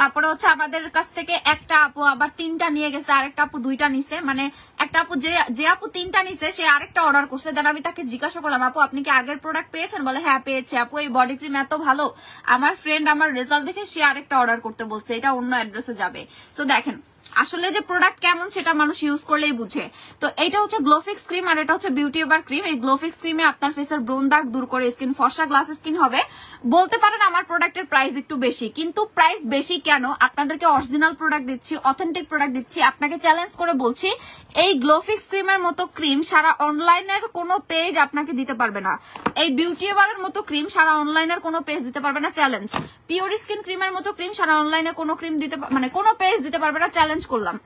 তারপরে হচ্ছে আমাদের কাছ থেকে একটা আপু আবার 3টা নিয়ে গেছে, আরেকটা আপু 2টা নিছে। মানে একটা আপু যে আপু 3টা নিছে সে আরেকটা অর্ডার করছে। দেন আমি তাকে জিজ্ঞাসা করলাম আপু আপনি কি আগের প্রোডাক্ট পেয়েছেন? বলে হ্যাঁ পেয়েছি আপু, এই বডি ক্রিম এত ভালো, আমার ফ্রেন্ড আমার রেজাল্ট দেখে সে আরেকটা অর্ডার করতে বলছে, এটা অন্য অ্যাড্রেসে যাবে। সো দেখেন আসলে যে প্রোডাক্ট কেমন সেটা মানুষ ইউজ করলেই বুঝে। তো এটা হচ্ছে গ্লোফিক্স ক্রিম আর এটা হচ্ছে বিউটি এভার ক্রিম। এই গ্লোফিক্স ক্রিমে আপনার ফেসের ব্রোন দাগ দূর করে স্কিন ফর্সা গ্লাস স্কিন হবে। বলতে পারেন আমার প্রোডাক্টের প্রাইস একটু বেশি, কিন্তু প্রাইস বেশি কেন, আপনাদেরকে অরিজিনাল প্রোডাক্ট দিচ্ছি, অথেন্টিক প্রোডাক্ট দিচ্ছি। আপনাকে চ্যালেঞ্জ করে বলছি এই গ্লোফিক্স ক্রিমের মতো ক্রিম সারা অনলাইনের কোনো পেজ আপনাকে দিতে পারবে না। এই বিউটি এভারের মতো ক্রিম সারা অনলাইনের কোনো পেজ দিতে পারবে না, চ্যালেঞ্জ। পিওর স্কিন ক্রিমের মতো ক্রিম সারা অনলাইনে কোনো ক্রিম দিতে মানে কোনো পেজ দিতে পারবে না, চ্যালেঞ্জ করলাম।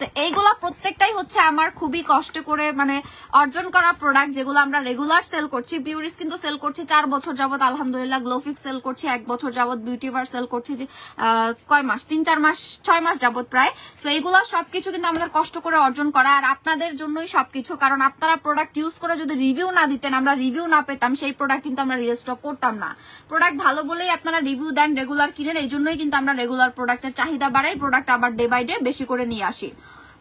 তো এইগুলা প্রত্যেকটাই হচ্ছে আমার খুবই কষ্ট করে মানে অর্জন করা প্রোডাক্ট, যেগুলো আমরা রেগুলার সেল করছি। পিওর স্কিন তো সেল করছি 4 বছর যাবত আলহামদুলিল্লাহ, গ্লোফিক্স সেল করছি 1 বছর যাবত, বিউটি এভার সেল করছি কয় মাস, 3-4 মাস 6 মাস যাবত প্রায়। তো এইগুলা সবকিছু কিন্তু আমাদের কষ্ট করে অর্জন করা, আর আপনাদের জন্যই সবকিছু। কারণ আপনারা প্রোডাক্ট ইউজ করে যদি রিভিউ না দিতেন, আমরা রিভিউ না পেতাম, সেই প্রোডাক্ট কিন্তু আমরা রিস্টক করতাম না। প্রোডাক্ট ভালো বলেই আপনারা রিভিউ দেন, রেগুলার কিনেন, এই জন্যই কিন্তু আমরা রেগুলার প্রোডাক্টের চাহিদা বাড়াই, প্রোডাক্ট আবার ডে বাই ডে বেশি করে নিয়ে আসি।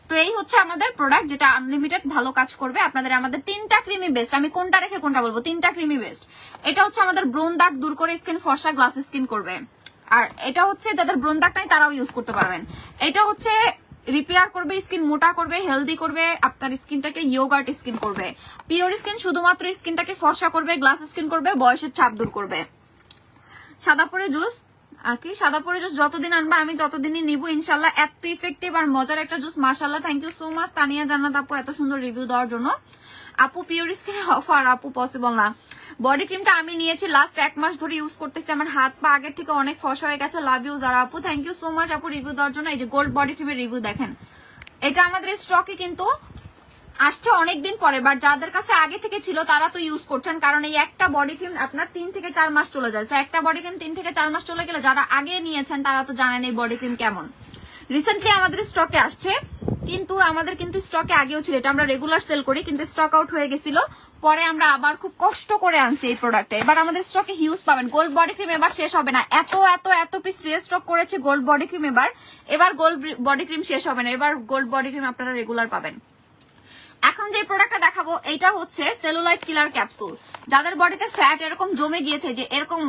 তো এই হচ্ছে আমাদের প্রোডাক্ট, যেটা আনলিমিটেড ভালো কাজ করবে আপনাদের। আমাদের 3টা ক্রিমই বেস্ট, আমি কোনটা রেখে কোনটা বলবো, 3টা ক্রিমই বেস্ট। এটা হচ্ছে আমাদের ব্রোন দাগ দূর করে স্কিন ফর্সা গ্লাস স্কিন করবে, আর এটা হচ্ছে যাদের ব্রোন দাগ নাই তারাও ইউজ করতে পারবেন। এটা হচ্ছে রিপেয়ার করবে, স্কিন মোটা করবে, হেলদি করবে, আপনার স্কিনটাকে ইয়োগার্ট স্কিন করবে। পিওর স্কিন শুধুমাত্র স্কিনটাকে ফর্সা করবে, গ্লাস স্কিন করবে, বয়সের ছাপ দূর করবে। সাদা পরে জুস কি সাদা পরে জুস যতদিন আনবা আমি ততদিনই নিবো ইনশাল্লাহ। এত ইফেক্টিভ আর মজার একটা জুস, মাশাআল্লাহ। Thank you so much Tania Jannat আপু এত সুন্দর রিভিউ দেওয়ার জন্য। আপু পিওর স্কিন অফার আপু পসিবল না। বডি ক্রিমটা আমি নিয়েছি লাস্ট 1 মাস ধরে ইউজ করতেছি, আমার হাত পা আগের থেকে অনেক ফর্সা হয়ে গেছে। লাভ ইউ যারা আপু, থ্যাংক ইউ সো মাচ আপু রিভিউ দেওয়ার জন্য। এই যে গোল্ড বডি ক্রিমের রিভিউ দেখেন, এটা আমাদের স্টকে কিন্তু আসছে অনেকদিন পরে, বাট যাদের কাছে আগে থেকে ছিল তারা তো ইউজ করছেন, কারণ এই একটা বডি ক্রিম আপনার 3 থেকে 4 মাস চলে যায়। একটা বডি ক্রিম 3 থেকে 4 মাস চলে গেলে যারা আগে নিয়েছেন তারা তো জানেন এই বডি ক্রিম কেমন। রিসেন্টলি আমাদের স্টকে আসছে, কিন্তু আমাদের কিন্তু স্টকে আগেও ছিল, এটা আমরা রেগুলার সেল করি, কিন্তু স্টক আউট হয়ে গেছিল, পরে আমরা আবার খুব কষ্ট করে আনছি এই প্রোডাক্টে। এবার আমাদের স্টকে হিউজ পাবেন। গোল্ড বডি ক্রিম এবার শেষ হবে না, এত এত এত পিস রিস্টক করেছে গোল্ড বডি ক্রিম, এবার গোল্ড বডি ক্রিম শেষ হবে না, এবার গোল্ড বডি ক্রিম আপনারা রেগুলার পাবেন। এখন যে প্রোডাক্টটা দেখাবো এটা হচ্ছে সেলুলাইট কিলার ক্যাপসুল। যাদের বডিতে ফ্যাট এরকম জমে গিয়েছে, যে এরকম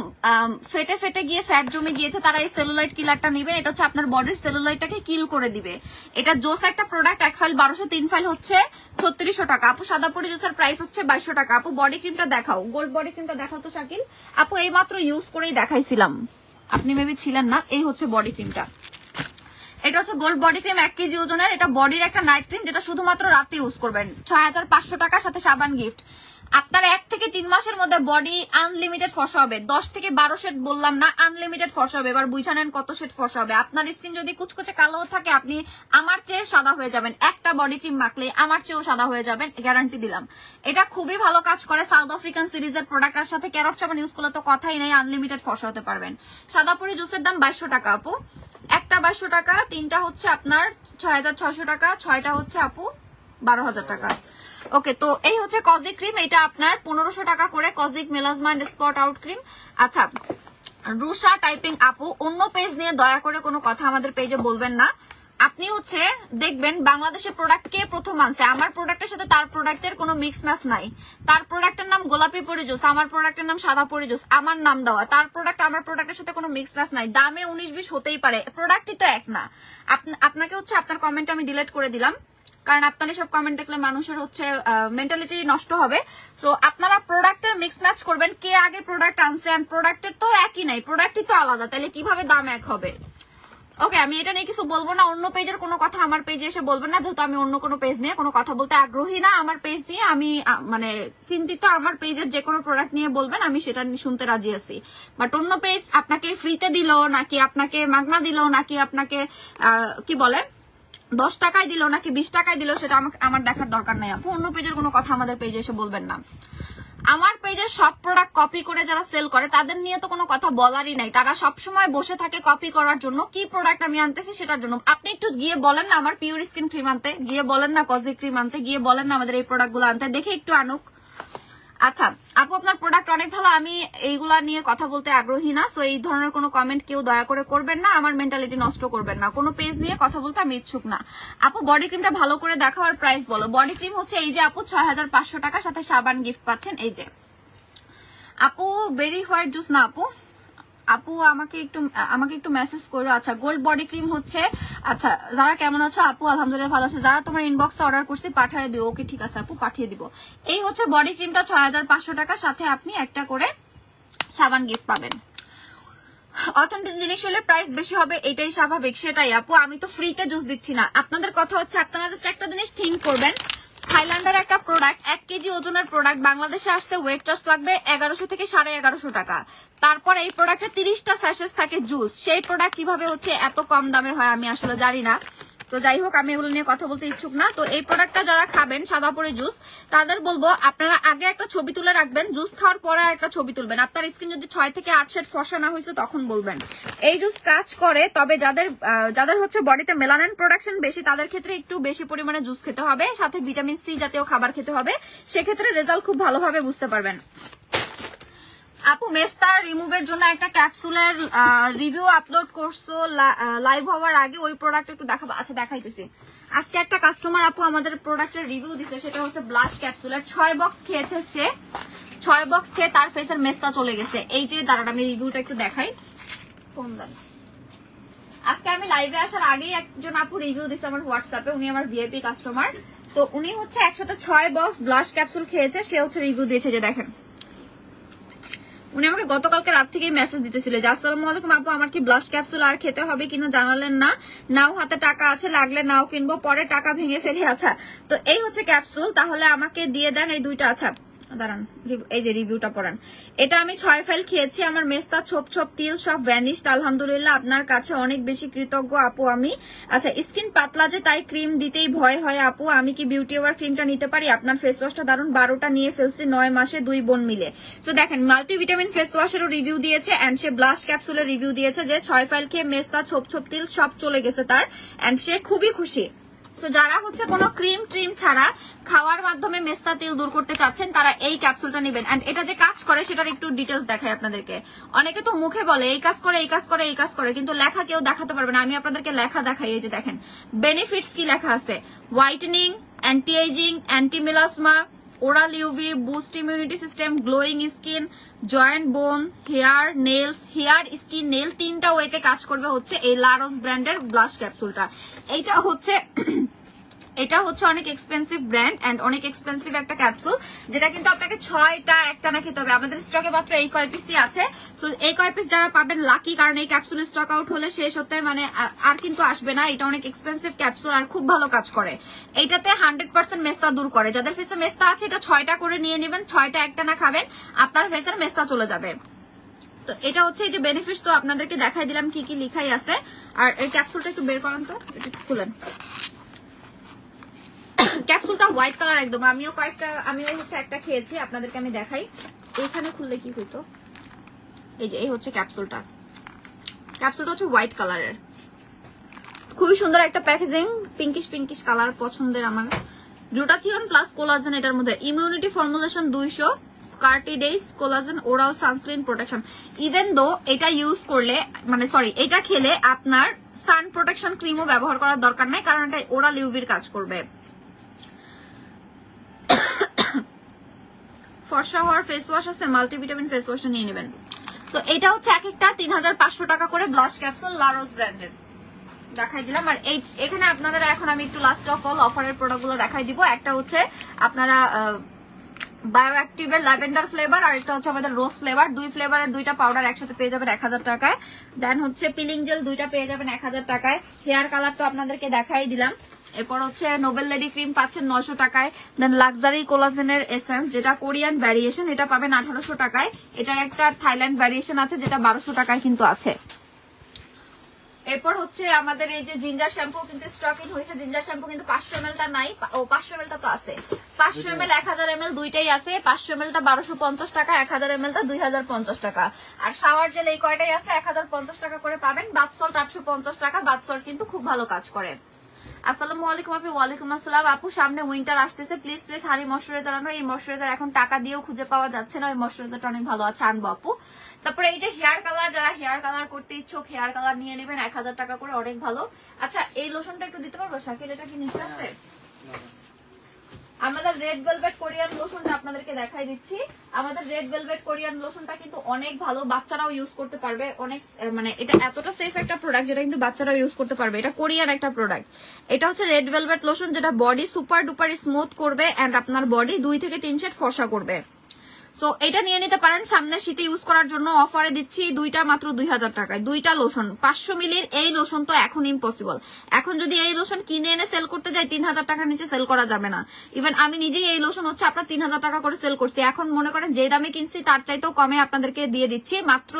ফেটে ফেটে গিয়ে ফ্যাট জমে গিয়েছে, তারা এই সেলুলাইট কিলারটা নেবেন। এটা হচ্ছে আপনার বডির সেলুলাইটটাকে কিল করে দিবে। এটা জোস একটা প্রোডাক্ট, 1 ফাইল 1200, 3 ফাইল হচ্ছে 3600 টাকা। আপু সাদা পরি জুসের প্রাইস হচ্ছে 2200 টাকা। আপু বডি ক্রিমটা দেখাও, গোল্ড বডি ক্রিমটা দেখাও তো শাকিল আপু, এই মাত্র ইউজ করেই দেখাইছিলাম, আপনি মেবি ছিলেন না। এই হচ্ছে বডি ক্রিমটা, এটা হচ্ছে গোল্ড বডি ক্রিম 1 কেজি ওজনের। এটা বডির একটা নাইট ক্রিম, যেটা শুধুমাত্র রাতে ইউজ করবেন। 6500 টাকার সাথে সাবান গিফট। আপনার 1 থেকে 3 মাসের মধ্যে বডি আনলিমিটেড ফর্সা হবে। 10 থেকে 12 শেড বললাম না, আনলিমিটেড ফর্সা হবে। এবার বুঝা নেন কত শেড ফর্সা হবে। আপনার স্কিন যদি কুচকুচে কালো থাকে, আপনি আমার চেয়ে সাদা হয়ে যাবেন। একটা বডি ক্রিম মাখলে আমার চেয়েও সাদা হয়ে যাবেন, গ্যারান্টি দিলাম। এটা খুবই ভালো কাজ করে। সাউথ আফ্রিকান সিরিজের প্রোডাক্টের সাথে ক্যারট সাবান ইউজ করলে তো কথাই নেই, আনলিমিটেড ফর্সা হতে পারবেন। সাদা পরি জুসের দাম 2200 টাকা আপু, একটা 2200 টাকা, 3টা হচ্ছে আপনার 6600 টাকা, 6টা হচ্ছে আপু 12000 টাকা। ওকে, তো এই হচ্ছে কজিক ক্রিম, এটা আপনার 1500 টাকা করে। Kojic melasma spot out cream. আচ্ছা রুষা টাইপিং আপু, অন্য পেজ নিয়ে দয়া করে কোনো কথা আমাদের পেজে বলবেন না। আপনি হচ্ছে দেখবেন বাংলাদেশের প্রোডাক্ট কে প্রথম আনছে, আমার প্রোডাক্টের সাথে তার প্রোডাক্টের কোনো মিক্স ম্যাচ নাই। তার প্রোডাক্টের নাম গোলাপি পরি জুস, আমার প্রোডাক্টের নাম সাদা পরি জুস, আমার নাম দেওয়া। তার প্রোডাক্ট আমার প্রোডাক্টের সাথে কোনো মিক্স ম্যাচ নাই। দামে 19-20 হতেই পারে, প্রোডাক্টই তো এক না। আপনাকে হচ্ছে আপনার কমেন্ট আমি ডিলিট করে দিলাম, কারণ আপনার সব কমেন্ট দেখলে মানুষের হচ্ছে মেন্টালিটি নষ্ট হবে। তো আপনারা প্রোডাক্টের মিক্স ম্যাচ করবেন, কে আগে প্রোডাক্ট আনছে, আর প্রোডাক্টের তো একই নাই, প্রোডাক্টই তো আলাদা, তাহলে কিভাবে দাম এক হবে। ওকে, আমি এটা নিয়ে কিছু বলবো না, অন্য পেজের কোনো কথা আমার পেজে এসে বলবেন না, যেহেতু আমি অন্য কোনো পেজ নিয়ে কোনো কথা বলতে আগ্রহী না। আমার পেজ নিয়ে আমি মানে চিন্তিত, আমার পেজের যে কোনো প্রোডাক্ট নিয়ে বলবেন, আমি সেটা শুনতে রাজি আছি। বাট অন্য পেজ আপনাকে ফ্রিতে দিল, নাকি আপনাকে মাগনা দিল, নাকি আপনাকে কি বলে 10 টাকায় দিল, নাকি 20 টাকায় দিল, সেটা আমার দেখার দরকার নাই আপু। অন্য পেজের কোনো কথা আমাদের পেজে এসে বলবেন না। আমার পেজের সব প্রোডাক্ট কপি করে যারা সেল করে তাদের নিয়ে তো কোনো কথা বলারই নাই, তারা সবসময় বসে থাকে কপি করার জন্য। কি প্রোডাক্ট আমি আনতেছি সেটার জন্য। আপনি একটু গিয়ে বলেন না আমার পিওর স্কিন ক্রিম আনতে, গিয়ে বলেন না কজিক ক্রিম আনতে, গিয়ে বলেন না আমাদের এই প্রোডাক্ট গুলো আনতে, দেখে একটু আনুক। আচ্ছা আপু আপনার প্রোডাক্ট অনেক ভালো, আমি এইগুলা নিয়ে কথা বলতে আগ্রহী না। সো এই ধরনের কোনো কমেন্ট কেউ দয়া করে করবেন না, আমার মেন্টালিটি নষ্ট করবেন না, কোনো পেজ নিয়ে কথা বলতে আমি ইচ্ছুক না। আপু বডি ক্রিমটা ভালো করে দেখাও আর প্রাইস বলো। বডি ক্রিম হচ্ছে এই যে আপু 6500 টাকা, সাথে সাবান গিফট পাচ্ছেন। এই যে আপু বেরি হোয়াইট জুস না আপু, আপু আমাকে একটু মেসেজ করো। আচ্ছা গোল্ড বডি ক্রিম হচ্ছে, আচ্ছা যারা কেমন আছো আপু? আলহামদুলিল্লাহ ভালো আছে। যারা তোমার ইনবক্সে অর্ডার করছি পাঠিয়ে দিও। ওকে ঠিক আছে আপু, পাঠিয়ে দিব। এই হচ্ছে বডি ক্রিমটা 6500 টাকা, সাথে আপনি একটা করে সাবান গিফট পাবেন। অথেন্টিক জিনিস হলে প্রাইস বেশি হবে, এটাই স্বাভাবিক। সেটাই আপু, আমি তো ফ্রিতে জুস দিচ্ছি না। আপনাদের কথা হচ্ছে আপনারা জাস্ট একটা জিনিস থিঙ্ক করবেন, থাইল্যান্ডের একটা প্রোডাক্ট 1 কেজি ওজনের প্রোডাক্ট বাংলাদেশে আসতে ওয়েট চার্জ লাগবে 1100 থেকে 1150 টাকা। তারপর এই প্রোডাক্টে 30টা স্যাশেস থাকে জুস। সেই প্রোডাক্ট কিভাবে হচ্ছে এত কম দামে হয় আমি আসলে জানি না। তো যাই হোক, আমি এগুলো নিয়ে কথা বলতে ইচ্ছুক না। তো এই প্রোডাক্টটা যারা খাবেন সাদাপুরি জুস, তাদের বলবো আপনারা আগে একটা ছবি তুলে রাখবেন, জুস খাওয়ার পরে আর একটা ছবি তুলবেন। আপনার স্কিন যদি 6 থেকে 8 শেড ফর্সা না হয়েছে তখন বলবেন। এই জুস কাজ করে, তবে যাদের হচ্ছে বডিতে মেলানিন প্রোডাকশন বেশি তাদের ক্ষেত্রে একটু বেশি পরিমাণে জুস খেতে হবে, সাথে ভিটামিন সি জাতীয় খাবার খেতে হবে। সেক্ষেত্রে রেজাল্ট খুব ভালোভাবে বুঝতে পারবেন। আপু মেস্তার রিমুভের জন্য একটা ক্যাপসুলের রিভিউ আপলোড করছো লাইভ হওয়ার আগে, ওই প্রোডাক্ট একটু দেখাবো। আচ্ছা দেখাইতেছি। আজকে একটা কাস্টমার আপু আমাদের প্রোডাক্টের রিভিউ দিছে, সেটা হচ্ছে ব্লাশ ক্যাপসুলের 6 বক্স খেয়েছে সে। 6 বক্স খেয়ে তার ফেসের মেস্তা চলে গেছে। এই যে দাঁড়ান আমি রিভিউটা একটু দেখাই। ফোন দেন। আজকে আমি লাইভে আসার আগেই একজন আপু রিভিউ দিছে আমার হোয়াটসঅ্যাপে, উনি আমার ভিআইপি কাস্টমার। তো উনি হচ্ছে একসাথে 6 বক্স ব্লাশ ক্যাপসুল খেয়েছে, সে হচ্ছে রিভিউ দিয়েছে। যে দেখেন, উনি আমাকে গতকালকে রাত থেকেই মেসেজ দিতেছিল যে আসসালামু আলাইকুম আপু, আমার কি ব্লাশ ক্যাপসুল আর খেতে হবে কিনা জানালেন না, নাও হাতে টাকা আছে, লাগলে নাও কিনবো, পরে টাকা ভেঙে ফেলে। আচ্ছা তো এই হচ্ছে ক্যাপসুল, তাহলে আমাকে দিয়ে দেন এই দুইটা। আচ্ছা দাঁড়ান, এই যে রিভিউটা পড়ান। এটা আমি 6 ফাইল খেয়েছি, আমার মেস্তা ছোপ ছোপ তিল সব ভ্যানিশড। আলহামদুলিল্লাহ, আপনার কাছে অনেক বেশি কৃতজ্ঞ আপু আমি। আচ্ছা স্কিন পাতলা যে তাই ক্রিম দিতেই ভয় হয় আপু, আমি কি বিউটি ওভার ক্রিমটা নিতে পারি? আপনার ফেস ওয়াশটা দারুন, 12টা নিয়ে ফেলছি 9 মাসে 2 বোন মিলে। তো দেখেন, মাল্টিভিটামিন ফেস ওয়াশেরও রিভিউ দিয়েছে এন্ড সে ব্লাশ ক্যাপসুলের রিভিউ দিয়েছে যে 6 ফাইল খেয়ে মেস্তা ছোপ ছোপ তিল সব চলে গেছে তার, এন্ড সে খুবই খুশি। তো যারা হচ্ছে কোনো ক্রিম ট্রিম ছাড়া খাওয়ার মাধ্যমে মেস্তা তিল দূর করতে চাচ্ছেন তারা এই ক্যাপসুলটা নেবেন। এন্ড এটা যে কাজ করে সেটার একটু ডিটেলস দেখাই আপনাদেরকে। অনেকে তো মুখে বলে এই কাজ করে এই কাজ করে এই কাজ করে, কিন্তু লেখা কেউ দেখাতে পারবে না। আমি আপনাদেরকে লেখা দেখাই। এই যে দেখেন বেনিফিটস কি লেখা আছে: whitening, anti ageing, anti melasma, oral UV, boost immunity system, glowing skin, joint bone, hair, nails, hair, skin, nail, 3টা ওয়েতে কাজ করবে হচ্ছে এই লারোস ব্র্যান্ডের ব্লাশ ক্যাপসুলটা। এটা হচ্ছে অনেক এক্সপেন্সিভ ব্র্যান্ড এন্ড অনেক এক্সপেন্সিভ একটা ক্যাপসুল, যেটা কিন্তু আপনাকে 6টা একটা না খেতে হবে। আমাদের স্টকে মাত্র এই কয় পিসই আছে। তো এই কয় পিস যারা পাবেন লাকি, কারণ এই ক্যাপসুলের স্টক আউট হলে শেষ হতে মানে আর কিন্তু আসবে না। এটা অনেক এক্সপেন্সিভ ক্যাপসুল আর খুব ভালো কাজ করে। এইটাতে 100% মেস্তা দূর করে। যাদের ফেসে মেস্তা আছে এটা 6টা করে নিয়ে নেবেন, 6টা একটা না খাবেন, আপনার ফেসের মেস্তা চলে যাবে। তো এটা হচ্ছে এই যে বেনিফিটস, তো আপনাদেরকে দেখাই দিলাম কি কি লিখাই আছে। আর এই ক্যাপসুলটা একটু বের করেন তো, একটু খুলেন। ক্যাপসুলটা হোয়াইট কালার একদম। আমিও হচ্ছে একটা খেয়েছি, আপনাদেরকে আমি দেখাই। এখানে খুললে কি হইতো, এই যে এই হচ্ছে ক্যাপসুলটা হচ্ছে হোয়াইট কালারের, খুবই সুন্দর একটা প্যাকেজিং, পিঙ্কিশ কালার পছন্দের আমার। গ্লুটাথিয়ন প্লাস কোলাজেন এটার মধ্যে, immunity formulation 200, cartilage, collagen, oral sunscreen protection. Even though এটা ইউজ করলে মানে সরি এটা খেলে আপনার সান প্রোটেকশন ক্রিমও ব্যবহার করার দরকার নাই, কারণ এটা ওরাল ইউভির কাজ করবে। ফর্সা হওয়ার ফেস ওয়াশ আছে, মাল্টিভিটামিন ফেস ওয়াশটা নিয়ে নেবেন। তো এটা হচ্ছে এক একটা 3500 টাকা করে ব্লাশ ক্যাপসুল লারোস ব্র্যান্ডের দেখাই দিলাম। আর এখানে আপনাদের এখন আমি একটু লাস্ট অফ অল অফারের প্রোডাক্ট গুলো দেখাই দিব। একটা হচ্ছে আপনারা বায়ো অ্যাক্টিভের ল্যাভেন্ডার ফ্লেভার, আর একটা হচ্ছে আমাদের রোজ ফ্লেভার। 2 ফ্লেভারের 2টা পাউডার একসাথে পেয়ে যাবেন 1000 টাকায়। দেন হচ্ছে পিলিং জেল 2টা পেয়ে যাবেন 1000 টাকায়। হেয়ার কালার তো আপনাদেরকে দেখাই দিলাম। এরপর হচ্ছে নোবেল লেডি ক্রিম পাচ্ছেন 900 টাকায়। দেন লাক্সারি কোলাজেনের এসেন্স যেটা কোরিয়ান ভ্যারিয়েশন, এটা পাবেন 1800 টাকায়। এটার একটা থাইল্যান্ড ভ্যারিয়েশন আছে যেটা 1200 টাকায় কিন্তু আছে। এরপর হচ্ছে আমাদের এই যে জিঞ্জার শ্যাম্পু কিন্তু স্টক ইন হয়েছে। জিঞ্জার শ্যাম্পু কিন্তু 500 ml টা নাই, ও 500 ml টা তো আছে। 500 ml 1000 ml দুইটাই আছে। 500 ml টা 1250 টাকা, 1000 ml টা 2050 টাকা। আর শাওয়ার জেল এই কয়টাই আছে 1050 টাকা করে পাবেন। বাথ সল্ট 850 টাকা। বাথ সল্ট কিন্তু খুব ভালো কাজ করে। আসসালামু আলাইকুম আপু। ওয়ালাইকুম আসসালাম আপু। সামনে উইন্টার আসতেছে, প্লিজ হারি ময়শ্চারাইজার আনো। এই ময়শ্চারাইজার এখন টাকা দিয়েও খুঁজে পাওয়া যাচ্ছে না, ওই ময়শ্চারাইজারটা অনেক ভালো আছে, আনবো আপু। তারপরে এই যে হেয়ার কালার, যারা হেয়ার কালার করতে ইচ্ছুক হেয়ার কালার নিয়ে নেবেন 1000 টাকা করে, অনেক ভালো। আচ্ছা এই লোশনটা একটু দিতে পারবো শাকিল, এটা কি নিচে আছে? আমাদের আমাদের রেড ভেলভেট কোরিয়ান লোশনটা আপনাদেরকে দেখাই দিচ্ছি। আমাদের রেড ভেলভেট কোরিয়ান লোশনটা কিন্তু অনেক ভালো, বাচ্চারাও ইউজ করতে পারবে, অনেক মানে এটা এতটা সেফ একটা প্রোডাক্ট যেটা কিন্তু বাচ্চারাও ইউজ করতে পারবে। এটা কোরিয়ান একটা প্রোডাক্ট। এটা হচ্ছে রেড ভেলভেট লোশন, যেটা বডি সুপার ডুপার স্মুথ করবে এন্ড আপনার বডি 2 থেকে 3 শেড ফর্সা করবে। তো এটা নিয়ে নিতে পারেন, সামনে শীতে ইউজ করার জন্য অফারে দিচ্ছি দুইটা মাত্র 2000 টাকায়। দুইটা লোশন 500 মিলির এই লোশন তো এখন ইম্পসিবল। এখন যদি এই লোশন কিনে এনে সেল করতে যাই 3000 টাকার নিচে সেল করা যাবে না। ইভেন আমি নিজেই এই লোশন হচ্ছে আপনার 3000 টাকা করে সেল করছি। এখন মনে করেন যে দামে কিনছি তার চাইতেও কমে আপনাদেরকে দিয়ে দিচ্ছি, মাত্র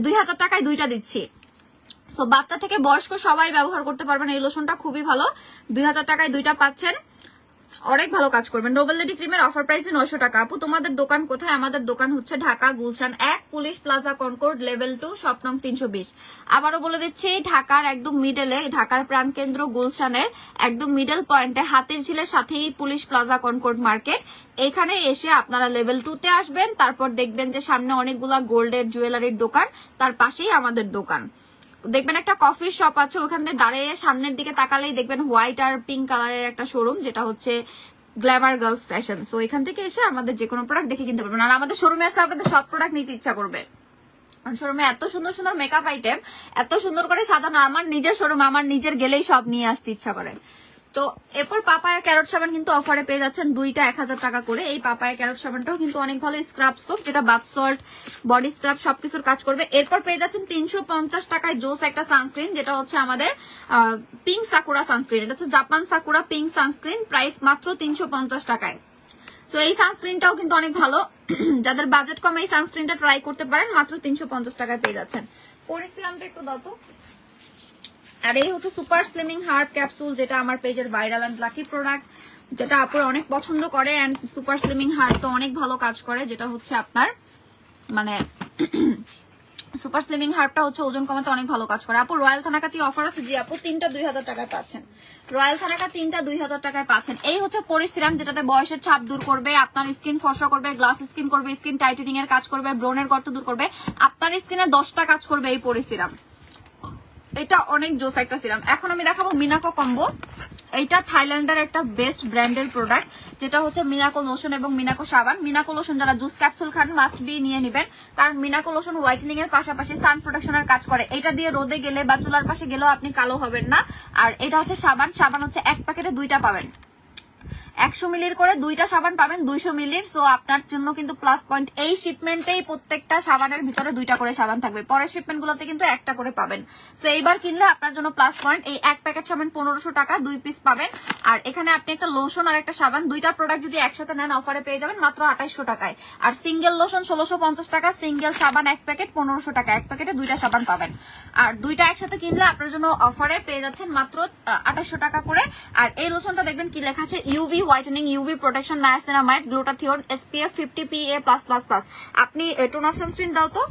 2000 টাকায় দুইটা দিচ্ছি। তো বাচ্চা থেকে বয়স্ক সবাই ব্যবহার করতে পারবেন এই লোশনটা, খুবই ভালো। 2000 টাকায় দুইটা পাচ্ছেন, অনেক ভালো কাজ করবেন। নোবেল লেডি ক্রিমের অফার প্রাইসে 900 টাকা। আপু তোমাদের দোকান কোথায়? আমাদের দোকান হচ্ছে Dhaka Gulshan 1, police plaza Concord level 2, shop নং 320। আবারও বলে দিচ্ছি, ঢাকার একদম মিডলে, ঢাকার প্রাণকেন্দ্র গুলশানের একদম মিডল পয়েন্টে হাতির ঝিলের সাথেই পুলিশ প্লাজা কনকর্ড মার্কেট। এখানে এসে আপনারা লেভেল 2 তে আসবেন, তারপর দেখবেন যে সামনে অনেকগুলা গোল্ডের জুয়েলারির দোকান, তার পাশেই আমাদের দোকান। দেখবেন একটা কফি শপ আছে, ওখান থেকে দাঁড়িয়ে সামনের দিকে তাকালেই দেখবেন হোয়াইট আর পিঙ্ক কালারের একটা শোরুম, যেটা হচ্ছে গ্ল্যামার গার্লস ফ্যাশন। সো এখান থেকে এসে আমাদের যে কোনো প্রোডাক্ট দেখে কিনতে পারবেন। আর আমাদের শোরুমে আসলে আপনাদের সব প্রোডাক্ট নিতে ইচ্ছা করবে। শোরুমে এত সুন্দর সুন্দর মেকআপ আইটেম, এত সুন্দর করে সাজানো, আমার নিজের শোরুম, আমার নিজের গেলেই সব নিয়ে আসতে ইচ্ছা করে। তো এরপর পাপায়া ক্যারট সাবান কিন্তু অফারে পেয়ে যাচ্ছেন, দুইটা 1000 টাকা করে। এই পাপায়া ক্যারট সাবানটাও কিন্তু অনেক ভালো স্ক্রাব সোপ, যেটা বাথ সল্ট, বডি স্ক্রাব সবকিছুর কাজ করবে। এরপর পেয়ে যাচ্ছেন 350 টাকায় জোস একটা সানস্ক্রিন, যেটা হচ্ছে আমাদের পিঙ্ক সাকুরা সানস্ক্রিন। এটা হচ্ছে Japan sakura pink sunscreen, price মাত্র 350 টাকায়। তো এই সানস্ক্রিনটাও কিন্তু অনেক ভালো, যাদের বাজেট কম এই সানস্ক্রিনটা ট্রাই করতে পারেন, মাত্র 350 টাকায় পেয়ে যাচ্ছেন। পরিশ্রমটা একটু দাও তো। আর এই হচ্ছে সুপার স্লিমিং হার্ট ক্যাপসুল, যেটা আমার পেজের ভাইরাল এন্ড লাকি প্রোডাক্ট, যেটা আপুরা অনেক পছন্দ করে। এন্ড সুপার স্লিমিং হার্ট তো অনেক ভালো কাজ করে, যেটা হচ্ছে আপনার মানে সুপার স্লিমিং হার্টটা হচ্ছে ওজন কমাতে অনেক ভালো কাজ করে। আপু রয়্যাল থানাকাতি অফার আছে? জি আপু, 3টা 2000 টাকায় পাচ্ছেন। রয়্যাল থানাকা 3টা 2000 টাকায় পাচ্ছেন। এই হচ্ছে পরিসিরাম, যেটাতে বয়সের ছাপ দূর করবে, আপনার স্কিন ফর্সা করবে, গ্লাস স্কিন করবে, স্কিন টাইটেনিং এর কাজ করবে, ব্রনের গর্ত দূর করবে, আপনার স্কিনে 10টা কাজ করবে এই পরিসিরাম। এটা অনেক জোস একটা সিরাম। এখন আমি দেখাবো মিনাকো কম্বো। এইটা থাইল্যান্ডের একটা বেস্ট ব্র্যান্ডের প্রোডাক্ট, যেটা হচ্ছে মিনাকো লোশন এবং মিনাকো সাবান। মিনাকো লোশন যারা juice capsule Khan must be নিয়ে নেবেন, কারণ মিনাকো লোশন হোয়াইটেনিং এর পাশাপাশি সান প্রোটেকশনের কাজ করে। এটা দিয়ে রোদে গেলে বা চুলার পাশে গেলেও আপনি কালো হবেন না। আর এটা হচ্ছে সাবান, সাবান হচ্ছে এক প্যাকেটে 2টা পাবেন, 100 মিলির করে 2টা সাবান পাবেন 200 মিলির। সো আপনার জন্য কিন্তু প্লাস পয়েন্ট, এই শিপমেন্টেই প্রত্যেকটা সাবানের ভিতরে 2টা করে সাবান থাকবে, পরের শিপমেন্ট গুলোতে কিন্তু 1টা করে পাবেন। সো এইবার কিনলে আপনার জন্য প্লাস পয়েন্ট। এই এক প্যাকেট সাবান 1500 টাকা, 2 পিস পাবেন। আর এখানে আপনি একটা লোশন আর একটা সাবান, 2টা প্রোডাক্ট যদি একসাথে নেন অফারে পেয়ে যাবেন মাত্র 2800 টাকায়। আর সিঙ্গেল লোশন 1650 টাকা, সিঙ্গেল সাবান এক প্যাকেট 1500 টাকা, এক প্যাকেটে 2টা সাবান পাবেন। আর 2টা একসাথে কিনলে আপনার জন্য অফারে পেয়ে যাচ্ছেন মাত্র 2800 টাকা করে। আর এই লোশনটা দেখবেন কি লেখা আছে, UV whitening, UV protection, niacinamide, glutathione, SPF 50 PA+++। আপনি টোন আপ সানস্ক্রিন দাও তো,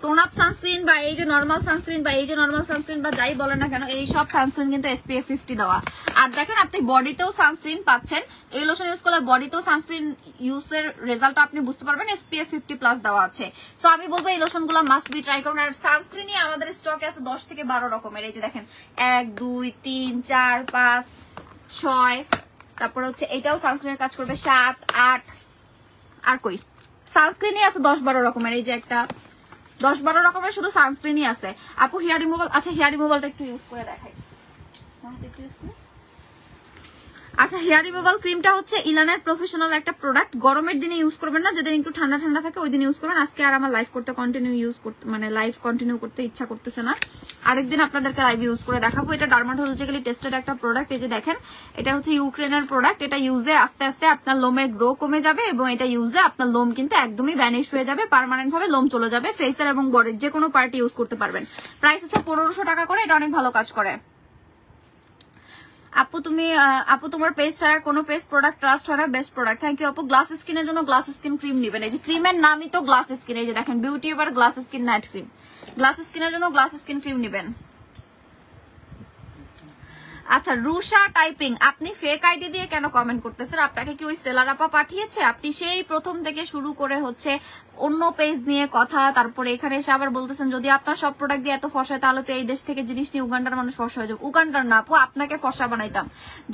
টোন আপ সানস্ক্রিন বা এই যে নরমাল সানস্ক্রিন বা এই যে নরমাল সানস্ক্রিন বা যাই বলেন না কেন, এই সব সানস্ক্রিন কিন্তু SPF 50 দেওয়া। আর দেখেন আপনি বডিতেও সানস্ক্রিন পাচ্ছেন, এই লোশন ইউজ করলে বডিতেও সানস্ক্রিন ইউজের রেজাল্ট আপনি বুঝতে পারবেন, SPF 50+ দেওয়া আছে। সো আমি বলবো এই লোশনগুলো মাস্ট বি ট্রাই করুন। আর সানস্ক্রিনই আমাদের স্টকে আছে 10 থেকে 12 রকমের। এই যে দেখেন 1 2 3 4 5 6, তারপর হচ্ছে এটাও সানস্ক্রিনের কাজ করবে 7 8, আর কই সানস্ক্রিনই আছে 10-12 রকমের। এই যে একটা 10-12 রকমের শুধু সানস্ক্রিনই আছে। আপু হেয়ার রিমুভাল, আচ্ছা হেয়ার রিমুভালটা একটু ইউজ করে দেখাই। আচ্ছা হেয়ার রিমুভাল ক্রিমটা হচ্ছে ইলানের প্রফেশনাল একটা প্রোডাক্ট, গরমের দিনে ইউজ করবেন না, যেদিন একটু ঠান্ডা ঠান্ডা থাকে ওই দিন ইউজ করবেন। আজকে আর আমার লাইভ কন্টিনিউ করতে ইচ্ছা করতেছে না, আরেকদিন আপনাদেরকে লাইভ ইউজ করে দেখাবো। এটা ডার্মাটোলজিক্যালি টেস্টেড একটা প্রোডাক্ট। এই যে দেখেন এটা হচ্ছে ইউক্রেনের প্রোডাক্ট। এটা ইউজে আস্তে আস্তে আপনার লোমের গ্রো কমে যাবে এবং এটা ইউজে আপনার লোম কিন্তু একদমই ভ্যানিশ হয়ে যাবে, পার্মানেন্ট ভাবে লোম চলে যাবে। ফেসের এবং বডির যে কোনো পার্টি ইউজ করতে পারবেন। প্রাইস হচ্ছে 1500 টাকা করে। এটা অনেক ভালো কাজ করে। আপু তোমার পেজ ছাড়া কোনো পেজ প্রোডাক্ট ট্রাস্ট হয় না, বেস্ট প্রোডাক্ট। থ্যাংক ইউ আপু। গ্লাস স্কিনের জন্য গ্লাস স্কিন ক্রিম নেবেন। এই যে ক্রিমের নামই তো গ্লাস স্কিন। এই যে দেখেন বিউটি এবার glass skin night cream, glass স্কিনের জন্য গ্লাস স্কিন ক্রিম নেবেন। আচ্ছা রুষা টাইপিং, আপনি ফেক আইডি দিয়ে কেন কমেন্ট করতেছেন? আপনাকে কি ওই সেলার আপা পাঠিয়েছে? আপনি সেই প্রথম থেকে শুরু করে হচ্ছে অন্য পেজ নিয়ে কথা, তারপরে এখানে এসে আবার বলতেছেন যদি আপনার সব প্রোডাক্ট দিয়ে এত ফসা হয় তাহলে তো এই দেশ থেকে জিনিস নিয়ে উগান্ডার মানুষ ফসা হয়ে যাবে। উগান্ডার না আপু, আপনাকে ফসা বানাইতাম।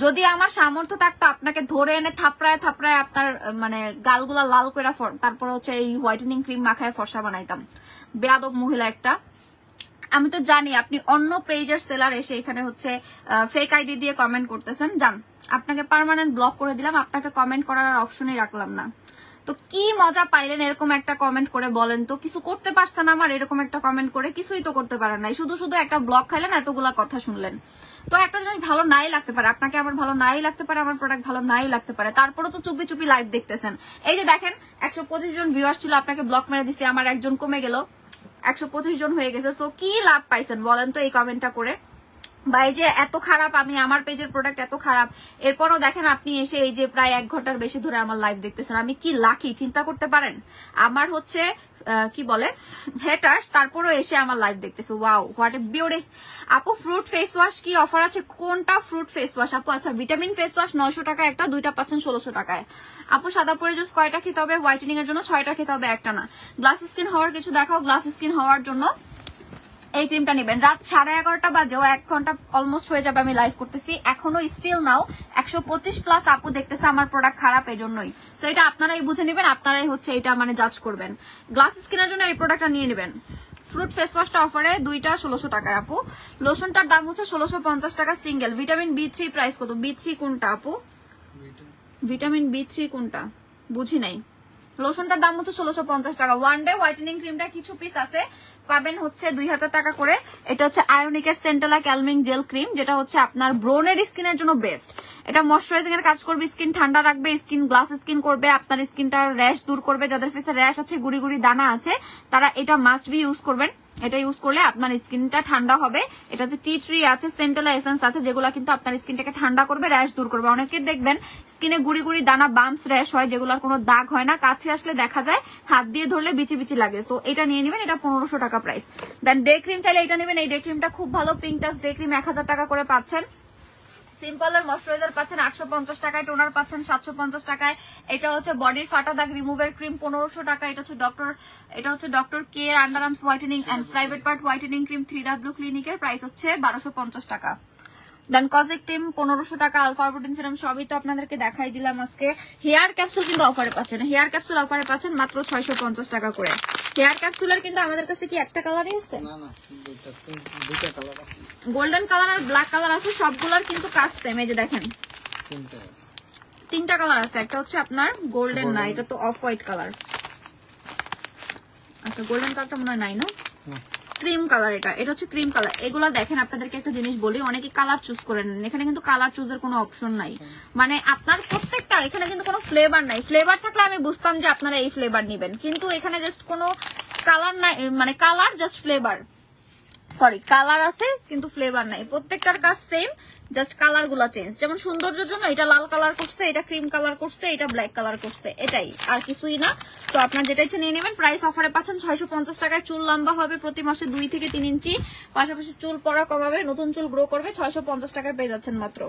যদি আমার সামর্থ্য থাকতো আপনাকে ধরে এনে থাপড়ায় থাপড়ায় আপনার মানে গালগুলা লাল করে তারপরে হচ্ছে এই হোয়াইটেনিং ক্রিম মাখায় ফসা বানাইতাম। বেয়াদব মহিলা একটা। আমি তো জানি আপনি অন্য পেজের সেলার এসে এখানে হচ্ছে ফেক আইডি দিয়ে কমেন্ট করতেছেন। যান, আপনাকে পার্মানেন্ট ব্লক করে দিলাম, আপনাকে কমেন্ট করার অপশনই রাখলাম না। তো কি মজা পাইলেন এরকম একটা কমেন্ট করে বলেন তো? কিছু করতে পারছেন আমার এরকম একটা কমেন্ট করে? কিছুই তো করতে পারেন নাই, শুধু শুধু একটা ব্লক খাইলেন, এতগুলা কথা শুনলেন। তো একটা জিনিস ভালো নাই লাগতে পারে আপনাকে, আমার ভালো নাই লাগতে পারে, আমার প্রোডাক্ট ভালো নাই লাগতে পারে, তারপরে তো চুপি চুপি লাইভ দেখতেছেন। এই যে দেখেন 125 জন ভিউয়ার্স ছিল, আপনাকে ব্লক মেরে দিছি, আমার একজন কমে গেল, 125 জন হয়ে গেছে। সো কি লাভ পাইছেন বলেন তো এই কমেন্টটা করে? বা এই যে এত খারাপ, আমি আমার পেজের প্রোডাক্ট এত খারাপ, এরপরও দেখেন আপনি এসে এই যে প্রায় 1 ঘন্টার বেশি ধরে আমার লাইভ দেখতেছেন। আমি কি লাকি চিন্তা করতে পারেন? আমার হচ্ছে কি বলে হেটার্স, তারপরও এসে আমার লাইভ দেখতেছে। Wow, what a beauty. আপু ফ্রুট ফেস ওয়াশ কি অফার আছে? কোনটা ফ্রুট ফেস ওয়াশ আপু? আচ্ছা ভিটামিন ফেস ওয়াশ 900 টাকা একটা, দুইটা পাচ্ছেন 1600 টাকায়। আপু সাদা পরে জুস কয়টা খেতে হবে? হোয়াইটেনিং এর জন্য 6টা খেতে হবে, একটা না। গ্লাস স্কিন হওয়ার কিছু দেখাও। গ্লাস স্কিন হওয়ার জন্য এই ক্রিমটা নেবেন। রাত 11:30 বাজেও 1 ঘন্টা অলমোস্ট হয়ে যাবে আমি লাইভ করতেছি, এখনো স্টিল নাও 125+ আপু দেখতেছে আমার প্রোডাক্ট খারাপ, এই জন্যই। সো এটা আপনারাই বুঝে নেবেন, আপনারাই হচ্ছে এটা মানে জাজ করবেন। গ্লাস স্কিনের জন্য এই প্রোডাক্টটা নিয়ে নেবেন। ফ্রুট ফেস ওয়াশটা অফারে, দুইটা 1600 টাকায় আপু। লোশনটার দাম হচ্ছে 1650 টাকা সিঙ্গেল। ভিটামিন B3 প্রাইস কত? B3 কোনটা আপু? ভিটামিন B3 কোনটা বুঝি নাই। লোশনটার দাম হচ্ছে 1650 টাকা। ওয়ান ডে হোয়াইটেনিং ক্রিমটা কিছু পিস আছে, পাবেন হচ্ছে 2000 টাকা করে। এটা হচ্ছে আয়োনিকের সেন্টালা ক্যালমিং জেল ক্রিম, যেটা হচ্ছে আপনার ব্রোনের স্কিনের জন্য বেস্ট। এটা ময়শ্চারাইজিং এর কাজ করবে, স্কিন ঠান্ডা রাখবে, স্কিন গ্লাস স্কিন করবে, আপনার স্কিনটার র্যাশ দূর করবে। যাদের ফেসে র্যাশ আছে, গুড়ি গুড়ি দানা আছে, তারা এটা মাস্ট বি ইউজ করবেন। এটা ইউজ করলে আপনার স্কিনটা ঠান্ডা হবে। এটাতে টি ট্রি আছে, সেন্টালা এসেন্স আছে, যেগুলো কিন্তু আপনার স্কিনটাকে ঠান্ডা করবে, র্যাশ দূর করবে। অনেকের দেখবেন স্কিনে গুড়ি গুড়ি দানা বাম্পস র্যাশ হয়, যেগুলোর কোনো দাগ হয় না, কাছে আসলে দেখা যায়, হাত দিয়ে ধরলে বিচি বিচি লাগে। তো এটা নিয়ে নেবেন, এটা 1500 টাকা প্রাইস। দেন ডে ক্রিম চাইলে এটা নেবেন। এই ডে ক্রিমটা খুব ভালো, পিঙ্ক টাচ ডে ক্রিম 1000 টাকা করে পাচ্ছেন। সিম্পল এর ময়শ্চারাইজার পাচ্ছেন 850 টাকায়, টোনার পাচ্ছেন 750 টাকায়। এটা হচ্ছে বডির ফাটা দাগ রিমুভার ক্রিম 1500 টাকা। এটা হচ্ছে doctor K under arms whitening and private part whitening cream 3W ক্লিনিকের প্রাইস হচ্ছে 1250 টাকা। দেন কজিক টিম 1500 টাকা। আলফা প্রোটিন সিরাম সবই তো আপনাদেরকে দেখাই দিলাম আজকে। হেয়ার ক্যাপসুল কিন্তু অফারে পাচ্ছেন, হেয়ার ক্যাপসুল অফারে পাচ্ছেন মাত্র 650 টাকা করে। হেয়ার ক্যাপসুলের কিন্তু আমাদের কাছে কি একটা কালারই আছে? না না, দুইটা কালার আছে, গোল্ডেন কালার আর ব্ল্যাক কালার আছে। সবগুলোর কিন্তু কাজ সেম। এই যে দেখেন তিনটা কালার আছে, একটা হচ্ছে আপনার গোল্ডেন, না এটা তো অফ হোয়াইট কালার। আচ্ছা গোল্ডেন কালারটা মনে হয় নাই না, ক্রিম কালার। এটা হচ্ছে ক্রিম কালার। এগুলা দেখেন আপনাদেরকে একটা জিনিস বলি, অনেকে কালার চুজ করে নেন, এখানে কিন্তু কালার চুজের কোনো অপশন নাই। মানে আপনার প্রত্যেকটা এখানে কিন্তু কোনো ফ্লেভার নাই। ফ্লেভার থাকলে আমি বুঝতাম যে আপনারা এই ফ্লেভার নেবেন, কিন্তু এখানে জাস্ট কোনো কালার নাই, মানে colour just flavour, sorry colour আছে কিন্তু ফ্লেভার নাই। প্রত্যেকটার কাজ সেম, জাস্ট কালার গুলা চেঞ্জ। যেমন সৌন্দর্যের জন্য এটা লাল কালার করছে, এটা ক্রিম কালার করছে, এটা ব্ল্যাক কালার করছে, এটাই আর কিছুই না। তো আপনার যেটা ইচ্ছে নিয়ে নেবেন। প্রাইস অফারে পাচ্ছেন 650 টাকায়। চুল লম্বা হবে প্রতি মাসে 2 থেকে 3 ইঞ্চি, পাশাপাশি চুল পড়া কমাবে, নতুন চুল গ্রো করবে। 650 টাকায় পেয়ে যাচ্ছেন মাত্র।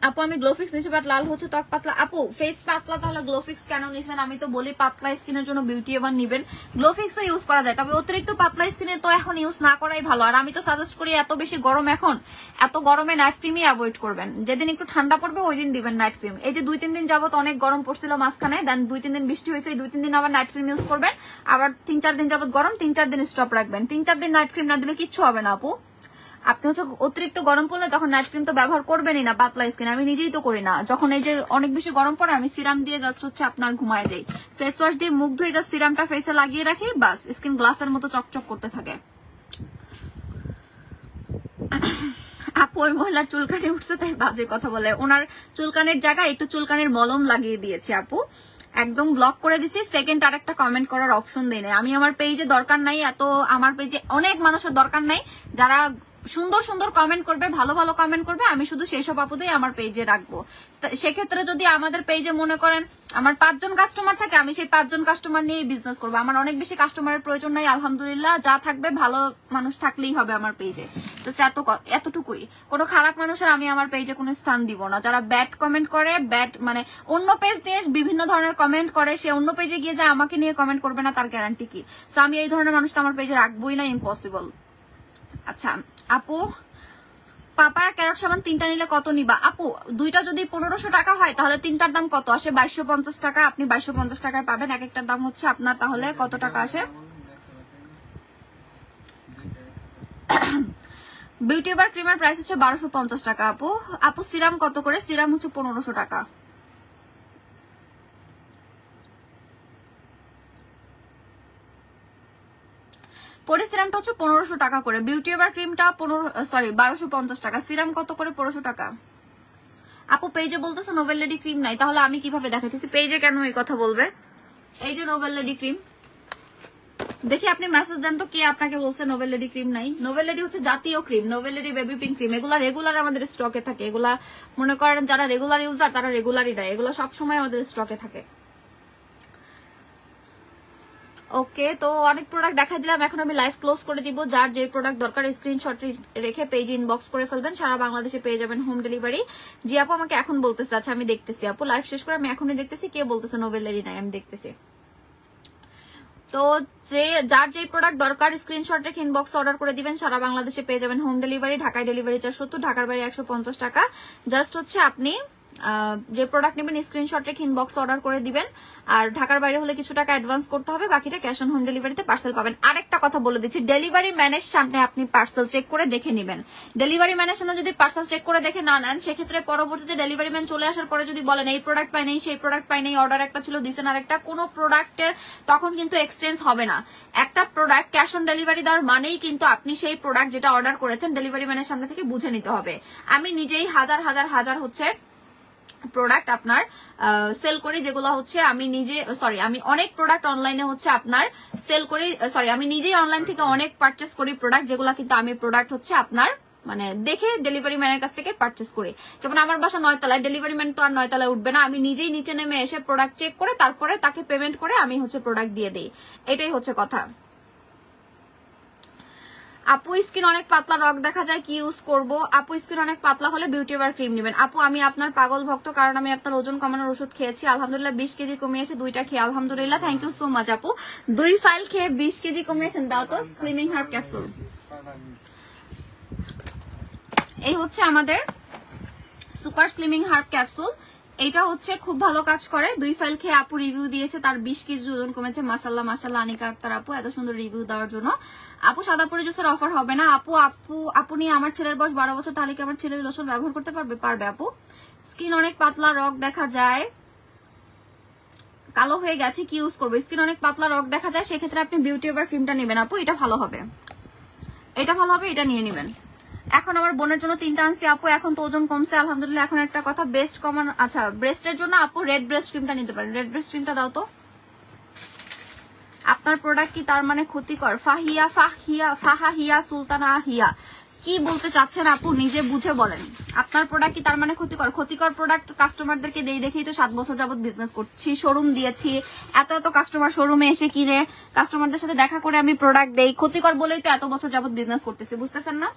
আপু আমি গ্লোফিক্স নিচ্ছি বাট লাল হচ্ছে ত্বক পাতলা। আপু ফেস পাতলা, তাহলে গ্লোফিক্স কেন নিছেন? আমি তো বলি পাতলা স্কিনের জন্য বিউটি এবার নিবেন, গ্লোফিক্সও ইউজ করা যায়, তবে অতিরিক্ত পাতলা স্কিনে তো এখন ইউজ না করাই ভালো। আর আমি তো সাজেস্ট করি, এত বেশি গরম এখন, এত গরমে নাইট ক্রিমই অ্যাভয়েড করবেন। যেদিন একটু ঠান্ডা পড়বে ওই দিন দিবেন নাইট ক্রিম। এই যে 2-3 দিন যাবত অনেক গরম পড়ছিল মাঝখানে, দেন 2-3 দিন বৃষ্টি হয়েছে, এই 2-3 দিন আবার নাইট ক্রিম ইউজ করবেন। আবার 3-4 দিন যাবত গরম, 3-4 দিন স্টপ রাখবেন। 3-4 দিন নাইট ক্রিম না দিলে কিচ্ছু হবে না আপু। আপনি হচ্ছে অতিরিক্ত গরম পড়লে তখন নাইট ক্রিম তো ব্যবহার করবেনই না, পাতলা স্কিন। আমি নিজেই তো করি না, যখন এই যে অনেক বেশি গরম পড়ে আমি সিরাম দিয়ে জাস্ট হচ্ছে আপনার ঘুমায় যাই, ফেস ওয়াশ দিয়ে মুখ ধুয়ে জাস্ট সিরামটা ফেসে লাগিয়ে রাখি, বাস স্কিন গ্লাসের মতো চকচক করতে থাকে। আপু ওই মহিলার চুলকানি উঠছে তাই বাজে কথা বলে, ওনার চুলকানির জায়গায় একটু চুলকানির মলম লাগিয়ে দিয়েছি আপু, একদম ব্লক করে দিছি। সেকেন্ড আর একটা কমেন্ট করার অপশন দেই নাই আমি। আমার পেজে দরকার নাই এত, আমার পেজে অনেক মানুষের দরকার নাই যারা সুন্দর সুন্দর কমেন্ট করবে, ভালো ভালো কমেন্ট করবে, আমি শুধু সেই সব আপুদেরই আমার পেজে রাখবো। সেক্ষেত্রে যদি আমাদের পেজে মনে করেন আমার 5 জন কাস্টমার থাকে, আমি সেই 5 জন কাস্টমার নিয়ে বিজনেস করবো। আমার অনেক বেশি কাস্টমারের প্রয়োজন নাই, আলহামদুলিল্লাহ। যা থাকবে ভালো মানুষ থাকলেই হবে আমার পেজে, জাস্ট এতটুকুই। কোনো খারাপ মানুষের আমি আমার পেজে কোনো স্থান দিব না। যারা ব্যাড কমেন্ট করে, ব্যাড মানে অন্য পেজ দিয়ে বিভিন্ন ধরনের কমেন্ট করে, সে অন্য পেজে গিয়ে যা আমাকে নিয়ে কমেন্ট করবে না, তার গ্যারান্টি কি? সো আমি এই ধরনের মানুষ তো আমার পেজে রাখবোই না, ইম্পসিবল। আচ্ছা আপু, পাপা ক্যারট সাবান 3টা নিলে কত নিবা? আপু 2টা যদি 1500 টাকা হয় তাহলে 3টার দাম কত আসে? 2250 টাকা। আপনি 2250 টাকায় পাবেন। এক একটার দাম হচ্ছে আপনার তাহলে কত টাকা আসে? বিউটি এবার ক্রিমের প্রাইস হচ্ছে 1250 টাকা আপু। আপু সিরাম কত করে? সিরাম হচ্ছে 1500 টাকা। পরে সিরামটা হচ্ছে 1500 টাকা করে। বিউটি এবার ক্রিমটা 1250 টাকা। সিরাম কত করে? 1500 টাকা। আপু পেজে বলতেছে নোভেল লেডি ক্রিম নাই, তাহলে আমি কিভাবে দেখাচ্ছি? পেজে কেন এই কথা বলবে? এই যে নোভেল লেডি ক্রিম, দেখি আপনি মেসেজ দেন তো কে আপনাকে বলছে নোভেল লেডি ক্রিম নাই। নোভেল লেডি হচ্ছে জাতীয় cream, novel lady baby pink cream, এগুলা রেগুলার আমাদের স্টকে থাকে। এগুলা মনে করেন যারা রেগুলার ইউজার তারা রেগুলারই নেয়, এগুলো সবসময় আমাদের স্টকে থাকে। ওকে, তো অনেক প্রোডাক্ট দেখা দিলাম, এখন আমি লাইভ ক্লোজ করে দিব। যার যে প্রোডাক্ট দরকার স্ক্রিনশট রেখে পেজে ইনবক্স করে ফেলবেন, সারা বাংলাদেশে পেয়ে যাবেন হোম ডেলিভারি। জি আপু আমাকে এখন বলতেছে, আচ্ছা আমি দেখতেছি আপু, লাইভ শেষ করে আমি এখনই দেখতেছি কে বলতেছে নোভেল লেডি নাই, আমি দেখতেছি। তো যার যে প্রোডাক্ট দরকার স্ক্রিনশট রেখে ইনবক্স অর্ডার করে দিবেন, সারা বাংলাদেশে পেয়ে যাবেন হোম ডেলিভারি। ঢাকায় ডেলিভারি চার্জ 70, ঢাকার বাইরে 150 টাকা। জাস্ট হচ্ছে আপনি যে প্রোডাক্ট নেবেন স্ক্রিনশট রেখে ইনবক্স অর্ডার করে দিবেন, আর ঢাকার বাইরে হলে কিছু টাকা অ্যাডভান্স করতে হবে, বাকিটা ক্যাশ অন হোম ডেলিভারিতে পার্সেল পাবেন। আরেকটা কথা বলে দিচ্ছি, ডেলিভারি ম্যানের সামনে আপনি পার্সেল চেক করে দেখে নেবেন। ডেলিভারি ম্যানের সামনে যদি পার্সেল চেক করে দেখে না নেন, সেক্ষেত্রে পরবর্তীতে ডেলিভারি ম্যান চলে আসার পরে যদি বলেন এই প্রোডাক্ট পাই নেই, সেই প্রোডাক্ট পাই নেই, অর্ডার একটা ছিল দিছেন আরেকটা, কোনো প্রোডাক্টের তখন কিন্তু এক্সচেঞ্জ হবে না। একটা প্রোডাক্ট ক্যাশ অন ডেলিভারি দেওয়ার মানেই কিন্তু আপনি সেই প্রোডাক্ট যেটা অর্ডার করেছেন ডেলিভারি ম্যানের সামনে থেকে বুঝে নিতে হবে। আমি নিজেই হাজার হাজার হাজার হচ্ছে প্রোডাক্ট আপনার সেল করি, যেগুলো হচ্ছে আমি নিজে আমি অনেক প্রোডাক্ট অনলাইনে হচ্ছে আপনার সেল করি, আমি নিজেই অনলাইন থেকে অনেক পারচেস করি প্রোডাক্ট, যেগুলো কিন্তু আমি প্রোডাক্ট হচ্ছে আপনার মানে দেখে ডেলিভারি ম্যানের কাছ থেকে পারচেস করি। যেমন আমার বাসা 9 তলায়, ডেলিভারি ম্যান তো আর 9 তলায় উঠবে না, আমি নিজেই নিচে নেমে এসে প্রোডাক্ট চেক করে তারপরে তাকে পেমেন্ট করে আমি হচ্ছে প্রোডাক্ট দিয়ে দিই। এটাই হচ্ছে কথা। আপু স্কিন অনেক পাতলা, রগ দেখা যায়, কি ইউজ করব? আপু স্কিন অনেক পাতলা হলে বিউটি এভার ক্রিম নেবেন। আপু আমি আপনার পাগল ভক্ত, কারণ আমি আপনার ওজন কমানোর ওষুধ খেয়েছি, আলহামদুলিল্লাহ 20 কেজি কমিয়েছে 2টা খেয়ে, আলহামদুলিল্লাহ। থ্যাংক ইউ সো মাচ আপু। 2 ফাইল খেয়ে 20 কেজি কমিয়েছেন, দাও তো স্লিমিং হার্ব ক্যাপসুল। এই হচ্ছে আমাদের সুপার স্লিমিং হার্ব ক্যাপসুল, এটা হচ্ছে খুব ভালো কাজ করে। 2 ফাইল খেয়ে আপু রিভিউ দিয়েছে, তার 20 কেজি ওজন কমেছে। মাশাআল্লাহ মাশাআল্লাহ আনিকা আক্তার আপু, এত সুন্দর রিভিউ দেওয়ার জন্য। আপু সাদাপুরি জুসের অফার হবে না? আপু নিয়ে আমার ছেলের বয়স 12 বছর, তাহলে কি আমার ছেলে লোশন ব্যবহার করতে পারবে? পারবে আপু। স্কিন অনেক পাতলা, রগ দেখা যায়, কালো হয়ে গেছে, কি ইউজ করবো? স্কিন অনেক পাতলা, রগ দেখা যায়, সেক্ষেত্রে আপনি বিউটি এভার ক্রিমটা নেবেন আপু, এটা ভালো হবে, এটা ভালো হবে, এটা নিয়ে নেবেন। এখন আমার বোনের জন্য 3টা আনছি আপু, এখন তো ওজন কমছে আলহামদুলিল্লাহ। এখন একটা কথা, বেস্ট কমান, আচ্ছা ব্রেস্টের জন্য আপু রেড ব্রেস্ট ক্রিমটা নিতে পারেন। রেড ব্রেস্ট ক্রিমটা দাও তো। আপনার প্রোডাক্ট কি তার মানে ক্ষতিকর? ফাহিয়া সুলতানা হিয়া, কি বলতে চাচ্ছেন আপু নিজে বুঝে বলেন। আপনার প্রোডাক্ট কি তার মানে ক্ষতিকর? ক্ষতিকর প্রোডাক্ট কাস্টমারদেরকে দেখেই তো 7 বছর যাবত বিজনেস করছি, শোরুম দিয়েছি, এত কাস্টমার শোরুমে এসে কিনে, কাস্টমারদের সাথে দেখা করে আমি প্রোডাক্ট দেই, ক্ষতিকর বলেই তো এত বছর যাবত বিজনেস করতেছি, বুঝতেছেন না?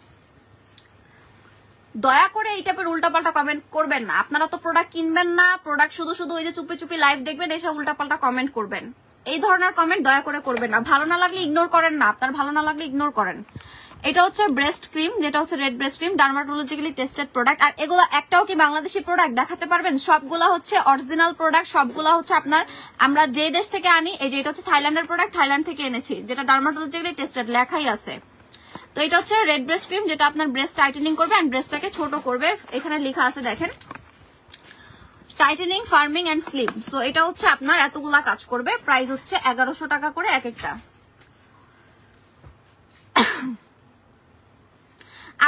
দয়া করে এই টাইপের উল্টাপাল্টা কমেন্ট করবেন না। আপনারা তো প্রোডাক্ট কিনবেন না, প্রোডাক্ট শুধু ওই যে চুপি চুপি লাইভ দেখবেন, এসে উল্টাপাল্টা কমেন্ট করবেন। এই ধরনের কমেন্ট দয়া করে করবেন না। ভালো না লাগলে ইগনোর করেন না, আপনার ভালো না লাগলে ইগনোর করেন। এটা হচ্ছে ব্রেস্ট ক্রিম, যেটা হচ্ছে red breast cream, dermatologically tested product. আর এগুলো একটাও কি বাংলাদেশি প্রোডাক্ট দেখাতে পারবেন? সবগুলা হচ্ছে অরিজিনাল প্রোডাক্ট, সবগুলা হচ্ছে আপনার আমরা যে দেশ থেকে আনি। এই যে এটা হচ্ছে থাইল্যান্ডের প্রোডাক্ট, থাইল্যান্ড থেকে এনেছি, যেটা ডার্মাটোলজিক্যালি টেস্টেড লেখাই আছে। তো এটা হচ্ছে রেড ব্রেস্ট ক্রিম, যেটা আপনার ব্রেস্ট টাইটেনিং করবে এন্ড ব্রেস্টটাকে ছোট করবে। এখানে লেখা আছে দেখেন, tightening, firming and slim. So এটা হচ্ছে আপনার এতগুলা কাজ করবে। প্রাইস হচ্ছে 1100 টাকা করে এক একটা।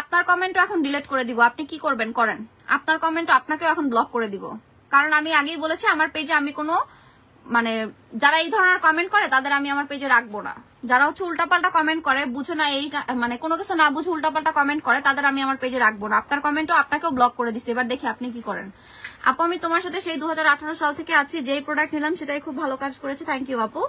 আপনার কমেন্টও এখন ডিলিট করে দিব, আপনি কি করবেন করেন। আপনার কমেন্টও আপনাকেও এখন ব্লক করে দিব, কারণ আমি আগেই বলেছি আমার পেজে আমি কোনো মানে যারা এই ধরনের কমেন্ট করে তাদের আমি আমার পেজে রাখবো না। যারা হচ্ছে উল্টাপাল্টা কমেন্ট করে, বুঝে না এই মানে কোনো কিছু না বুঝে উল্টাপাল্টা কমেন্ট করে, তাদের আমি আমার পেজে রাখবো না। আপনার কমেন্টও আপনাকেও ব্লক করে দিচ্ছি। এবার দেখি আপনি কি করেন। আপু আমি তোমার সাথে সেই 2018 সাল থেকে আছি, যেই প্রোডাক্ট নিলাম সেটাই খুব ভালো কাজ করেছে। থ্যাংক ইউ আপু।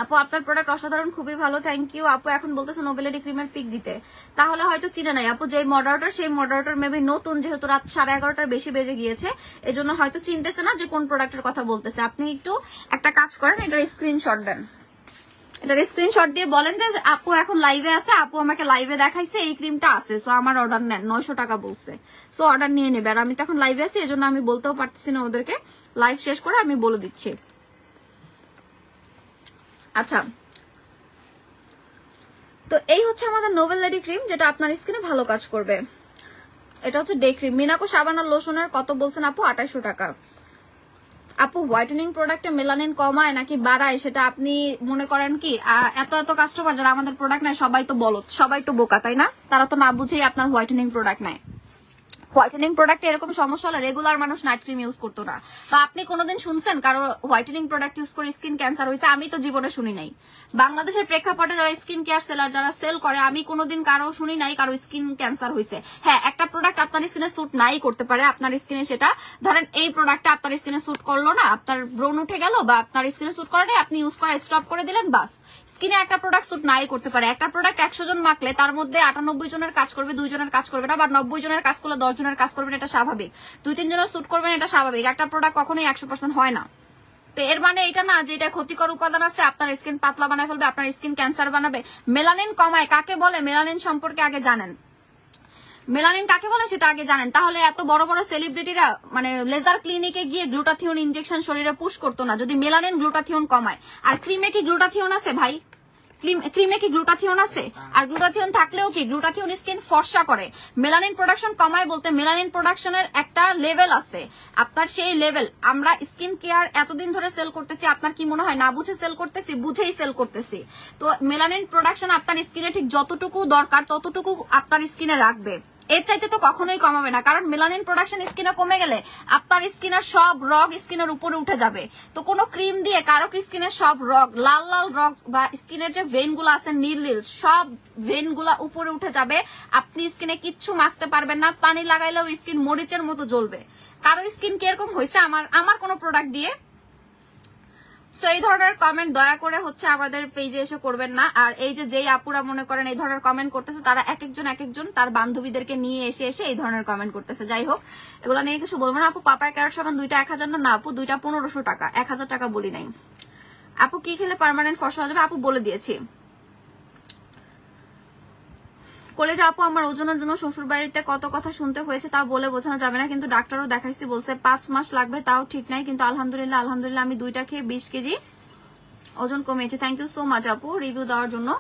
আপু আপনার প্রোডাক্ট অসাধারণ, খুবই ভালো, থ্যাংক ইউ। আপু এখন বলতেছে নোবেলিটি ক্রিমের পিক দিতে, তাহলে হয়তো চিনে নাই আপু। যে মডারেটর সেই মডারেটর মেবি নতুন, যেহেতু রাত 11:30টার বেশি বেজে গিয়েছে, এজন্য হয়তো চিনতেছে না যে কোন প্রোডাক্টের কথা বলতেছে। আপনি একটু একটা কাজ করেন, এটার স্ক্রিনশট দেন, এটার স্ক্রিনশট দিয়ে বলেন যে আপু এখন লাইভে আছে, আপু আমাকে লাইভে দেখাইছে এই ক্রিমটা আছে, সো আমার অর্ডার নেন, 900 টাকা বলছে, সো অর্ডার নিয়ে নেবে। আর আমি তো এখন লাইভে আছি, এজন্য আমি বলতেও পারতেছি না ওদেরকে, লাইভ শেষ করে আমি বলে দিচ্ছি। আচ্ছা, তো এই হচ্ছে আমাদের নোবেল লেডি ক্রিম, যেটা আপনার স্কিনে ভালো কাজ করবে। এটা হচ্ছে ডে ক্রিম। মিনাকো সাবান আর লোশনের কত বলছেন আপু? 2800 টাকা। আপু হোয়াইটেনিং প্রোডাক্টে মেলানিন কমায় নাকি বাড়ায়, সেটা আপনি মনে করেন কি এত এত কাস্টমার যারা আমাদের প্রোডাক্ট নেয় সবাই তো বলত, সবাই তো বোকা, তাই না? তারা তো না বুঝেই আপনার হোয়াইটেনিং প্রোডাক্ট নেয়। হোয়াইটেনিং প্রোডাক্টে এরকম সমস্যা হলে রেগুলার মানুষ নাইট ক্রিম ইউজ করতো না। তো আপনি কোনোদিন শুনছেন কারো হোয়াইটেনিং প্রোডাক্ট ইউজ করে স্কিন ক্যান্সার হয়েছে? আমি তো জীবনে শুনি নাই। বাংলাদেশের প্রেক্ষাপটে যারা স্কিন কেয়ার সেলার, যারা সেল করে, আমি কোনোদিন কারো শুনি নাই কারো স্কিন ক্যান্সার হয়েছে। হ্যাঁ, একটা প্রোডাক্ট আপনার স্কিনে স্যুট নাই করতে পারে, আপনার স্কিনে সেটা ধরেন এই প্রোডাক্টটা আপনার স্কিনে স্যুট করলো না, আপনার ব্রণ উঠে গেল বা আপনার স্কিনে স্যুট করে নাই, আপনি ইউজ করা স্টপ করে দিলেন, বাস। স্কিনে একটা প্রোডাক্ট স্যুট নাই করতে পারে। একটা প্রোডাক্ট 100 জন মাখলে তার মধ্যে 98 জনের কাজ করবে, 2 জনের কাজ করবে না, বা 90 জনের কাজ করলে 10 জনের কাজ করবে না, এটা স্বাভাবিক। 2-3 জনের স্যুট করবে না, এটা স্বাভাবিক। একটা প্রোডাক্ট কখনোই 100% হয় না। তো এর মানে এটা না যে এটা ক্ষতিকর উপাদান আছে আপনার স্কিন পাতলা বানায় ফেলবে, আপনার স্কিন ক্যান্সার বানাবে। মেলানিন কমায় কাকে বলে, মেলানিন সম্পর্কে আগে জানেন। মেলানিন কাকে বলে সেটা আগে জানেন, তাহলে এত বড় বড় সেলিব্রিটিরা মানে লেজার ক্লিনিকে গিয়ে গ্লুটাথিয়ন ইনজেকশন শরীরে পুশ করতো না যদি মেলানিন গ্লুটাথিয়ন কমায়। আর ক্রিমে কি গ্লুটাথিয়ন আছে ভাই? ক্রিমে কি গ্লুটাথিয়ন আছে? আর গ্লুটাথিয়ন থাকলেও কি, গ্লুটাথিয়ন স্কিন ফর্সা করে। মেলানিন প্রোডাকশন কমায় বলতে মেলানিন প্রোডাকশনের একটা লেভেল আছে, আপনার সেই লেভেল। আমরা স্কিন কেয়ার এতদিন ধরে সেল করতেছি, আপনার কি মনে হয় না বুঝে সেল করতেছি? বুঝেই সেল করতেছি। তো মেলানিন প্রোডাকশন আপনার স্কিনে ঠিক যতটুকু দরকার ততটুকু আপনার স্কিনে রাখবে, এর চাইতে তো কখনোই কমাবে না। কারণ মেলানিন প্রোডাকশন স্কিনে কমে গেলে আপনার স্কিনের সব রগ স্কিনের উপরে উঠে যাবে। তো কোনো ক্রিম দিয়ে কারো স্কিনের সব রগ, লাল লাল রগ বা স্কিনের যে ভেন গুলো আছে নীল নীল, সব ভেন গুলা উপরে উঠে যাবে। আপনি স্কিনে কিচ্ছু মাখতে পারবেন না, পানি লাগাইলেও স্কিন মরিচের মতো জ্বলবে। কারো স্কিন কিরকম হয়েছে আমার কোনো প্রোডাক্ট দিয়ে? সো এই ধরনের কমেন্ট দয়া করে হচ্ছে আমাদের পেজে এসে করবেন না। আর এই যে যেই আপুরা মনে করেন এই ধরনের কমেন্ট করতেছে, তারা এক একজন তার বান্ধবীদেরকে নিয়ে এসে এই ধরনের কমেন্ট করতেছে। যাই হোক, এগুলো নিয়ে কিছু বলবো না। আপু পাপায়া ক্যারট সাবান 2টা 1000 না আপু, 2টা 1500 টাকা, 1000 টাকা বলি নাই। আপু কি খেলে পার্মানেন্ট ফর্সা হয়ে যাবে? আপু বলে দিয়েছি। কলেজে আপু আমার ওজনের জন্য শ্বশুর বাড়িতে কত কথা শুনতে হয়েছে তা বলে বোঝানো যাবে না, কিন্তু ডাক্তারও দেখাইছি, বলছে 5 মাস লাগবে, তাও ঠিক নাই। কিন্তু আলহামদুলিল্লাহ আমি 2টা খেয়ে 20 কেজি ওজন কমিয়েছে। থ্যাংক ইউ সো মাচ আপু রিভিউ দেওয়ার জন্য।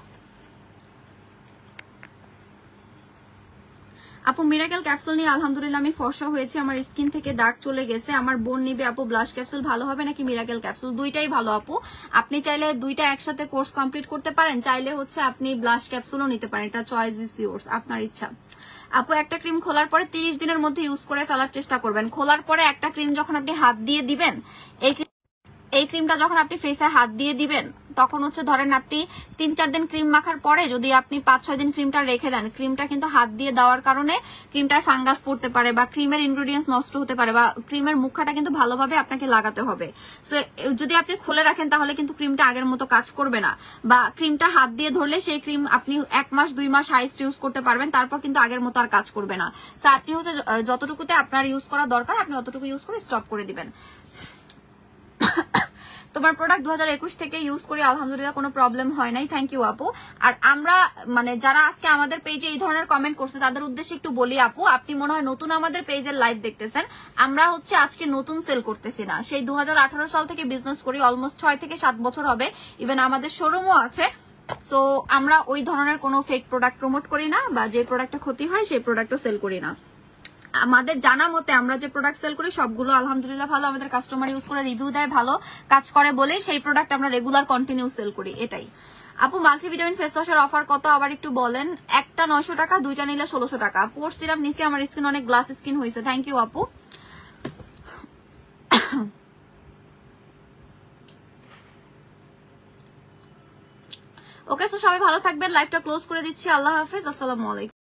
আপু মিরাকেল ক্যাপসুল নিয়ে আলহামদুলিল্লাহ আমি ফর্সা হয়েছে, আমার স্কিন থেকে দাগ চলে গেছে। আমার বোন নিবে আপু, ব্লাশ ক্যাপসুল ভালো হবে নাকি মিরাকেল ক্যাপসুল? 2টাই ভালো আপু। আপনি চাইলে 2টা একসাথে কোর্স কমপ্লিট করতে পারেন, চাইলে হচ্ছে আপনি ব্লাশ ক্যাপসুলও নিতে পারেন, এটা চয়েস ইজ ইয়োর্স, আপনার ইচ্ছা। আপু একটা ক্রিম খোলার পরে 30 দিনের মধ্যে ইউজ করে ফেলার চেষ্টা করবেন। খোলার পরে একটা ক্রিম যখন আপনি হাত দিয়ে দিবেন, এই ক্রিমটা যখন আপনি ফেসে হাত দিয়ে দিবেন, তখন হচ্ছে ধরেন আপনি 3-4 দিন ক্রিম মাখার পরে যদি আপনি 5-6 দিন ক্রিমটা রেখে দেন, ক্রিমটা কিন্তু হাত দিয়ে দেওয়ার কারণে ক্রিমটায় ফাঙ্গাস পড়তে পারে বা ক্রিমের ইনগ্রেডিয়েন্টস নষ্ট হতে পারে, বা ক্রিমের মুখাটা কিন্তু ভালোভাবে আপনাকে লাগাতে হবে। সো যদি আপনি খুলে রাখেন তাহলে কিন্তু ক্রিমটা আগের মতো কাজ করবে না, বা ক্রিমটা হাত দিয়ে ধরলে সেই ক্রিম আপনি 1 মাস 2 মাস হাইস্ট ইউজ করতে পারবেন, তারপর কিন্তু আগের মতো আর কাজ করবে না। সো আপনি হচ্ছে যতটুকুতে আপনার ইউজ করা দরকার আপনি অতটুকু ইউজ করে স্টপ করে দিবেন। তোমার প্রোডাক্ট 2021 থেকে ইউজ করি, আলহামদুলিল্লাহ কোনো প্রবলেম হয় নাই। থ্যাংক ইউ আপু। আর আমরা মানে যারা আজকে আমাদের পেজে এই ধরনের কমেন্ট করছে তাদের উদ্দেশ্যে একটু বলি আপু, আপনি মনে হয় নতুন আমাদের পেজের লাইভ দেখতেছেন। আমরা হচ্ছে আজকে নতুন সেল করতেছি না, সেই 2018 সাল থেকে বিজনেস করি, অলমোস্ট 6 থেকে 7 বছর হবে। ইভেন আমাদের শোরুমও আছে। সো আমরা ওই ধরনের কোনো ফেক প্রোডাক্ট প্রমোট করি না, বা যে প্রোডাক্টটা ক্ষতি হয় সেই প্রোডাক্টও সেল করি না। আমাদের জানা মতে আমরা যে প্রোডাক্ট সেল করি সবগুলো আলহামদুলিল্লাহ ভালো, আমাদের কাস্টমার ইউজ করে রিভিউ দেয়, ভালো কাজ করে বলে সেই প্রোডাক্ট আমরা রেগুলার কন্টিনিউ সেল করি, এটাই। আপু মাল্টিভিটামিন ফেস ওয়াশের অফার কত আবার একটু বলেন? একটা 900 টাকা, 2টা নিলে 1600 টাকা। পোর্স সিরাম নিচে, আমার স্কিন অনেক গ্লাস স্কিন হয়েছে। থ্যাংক ইউ আপু। ওকে, সো সবাই ভালো থাকবেন, লাইভটা ক্লোজ করে দিচ্ছি। আল্লাহ হাফেজ, আসসালামু আলাইকুম।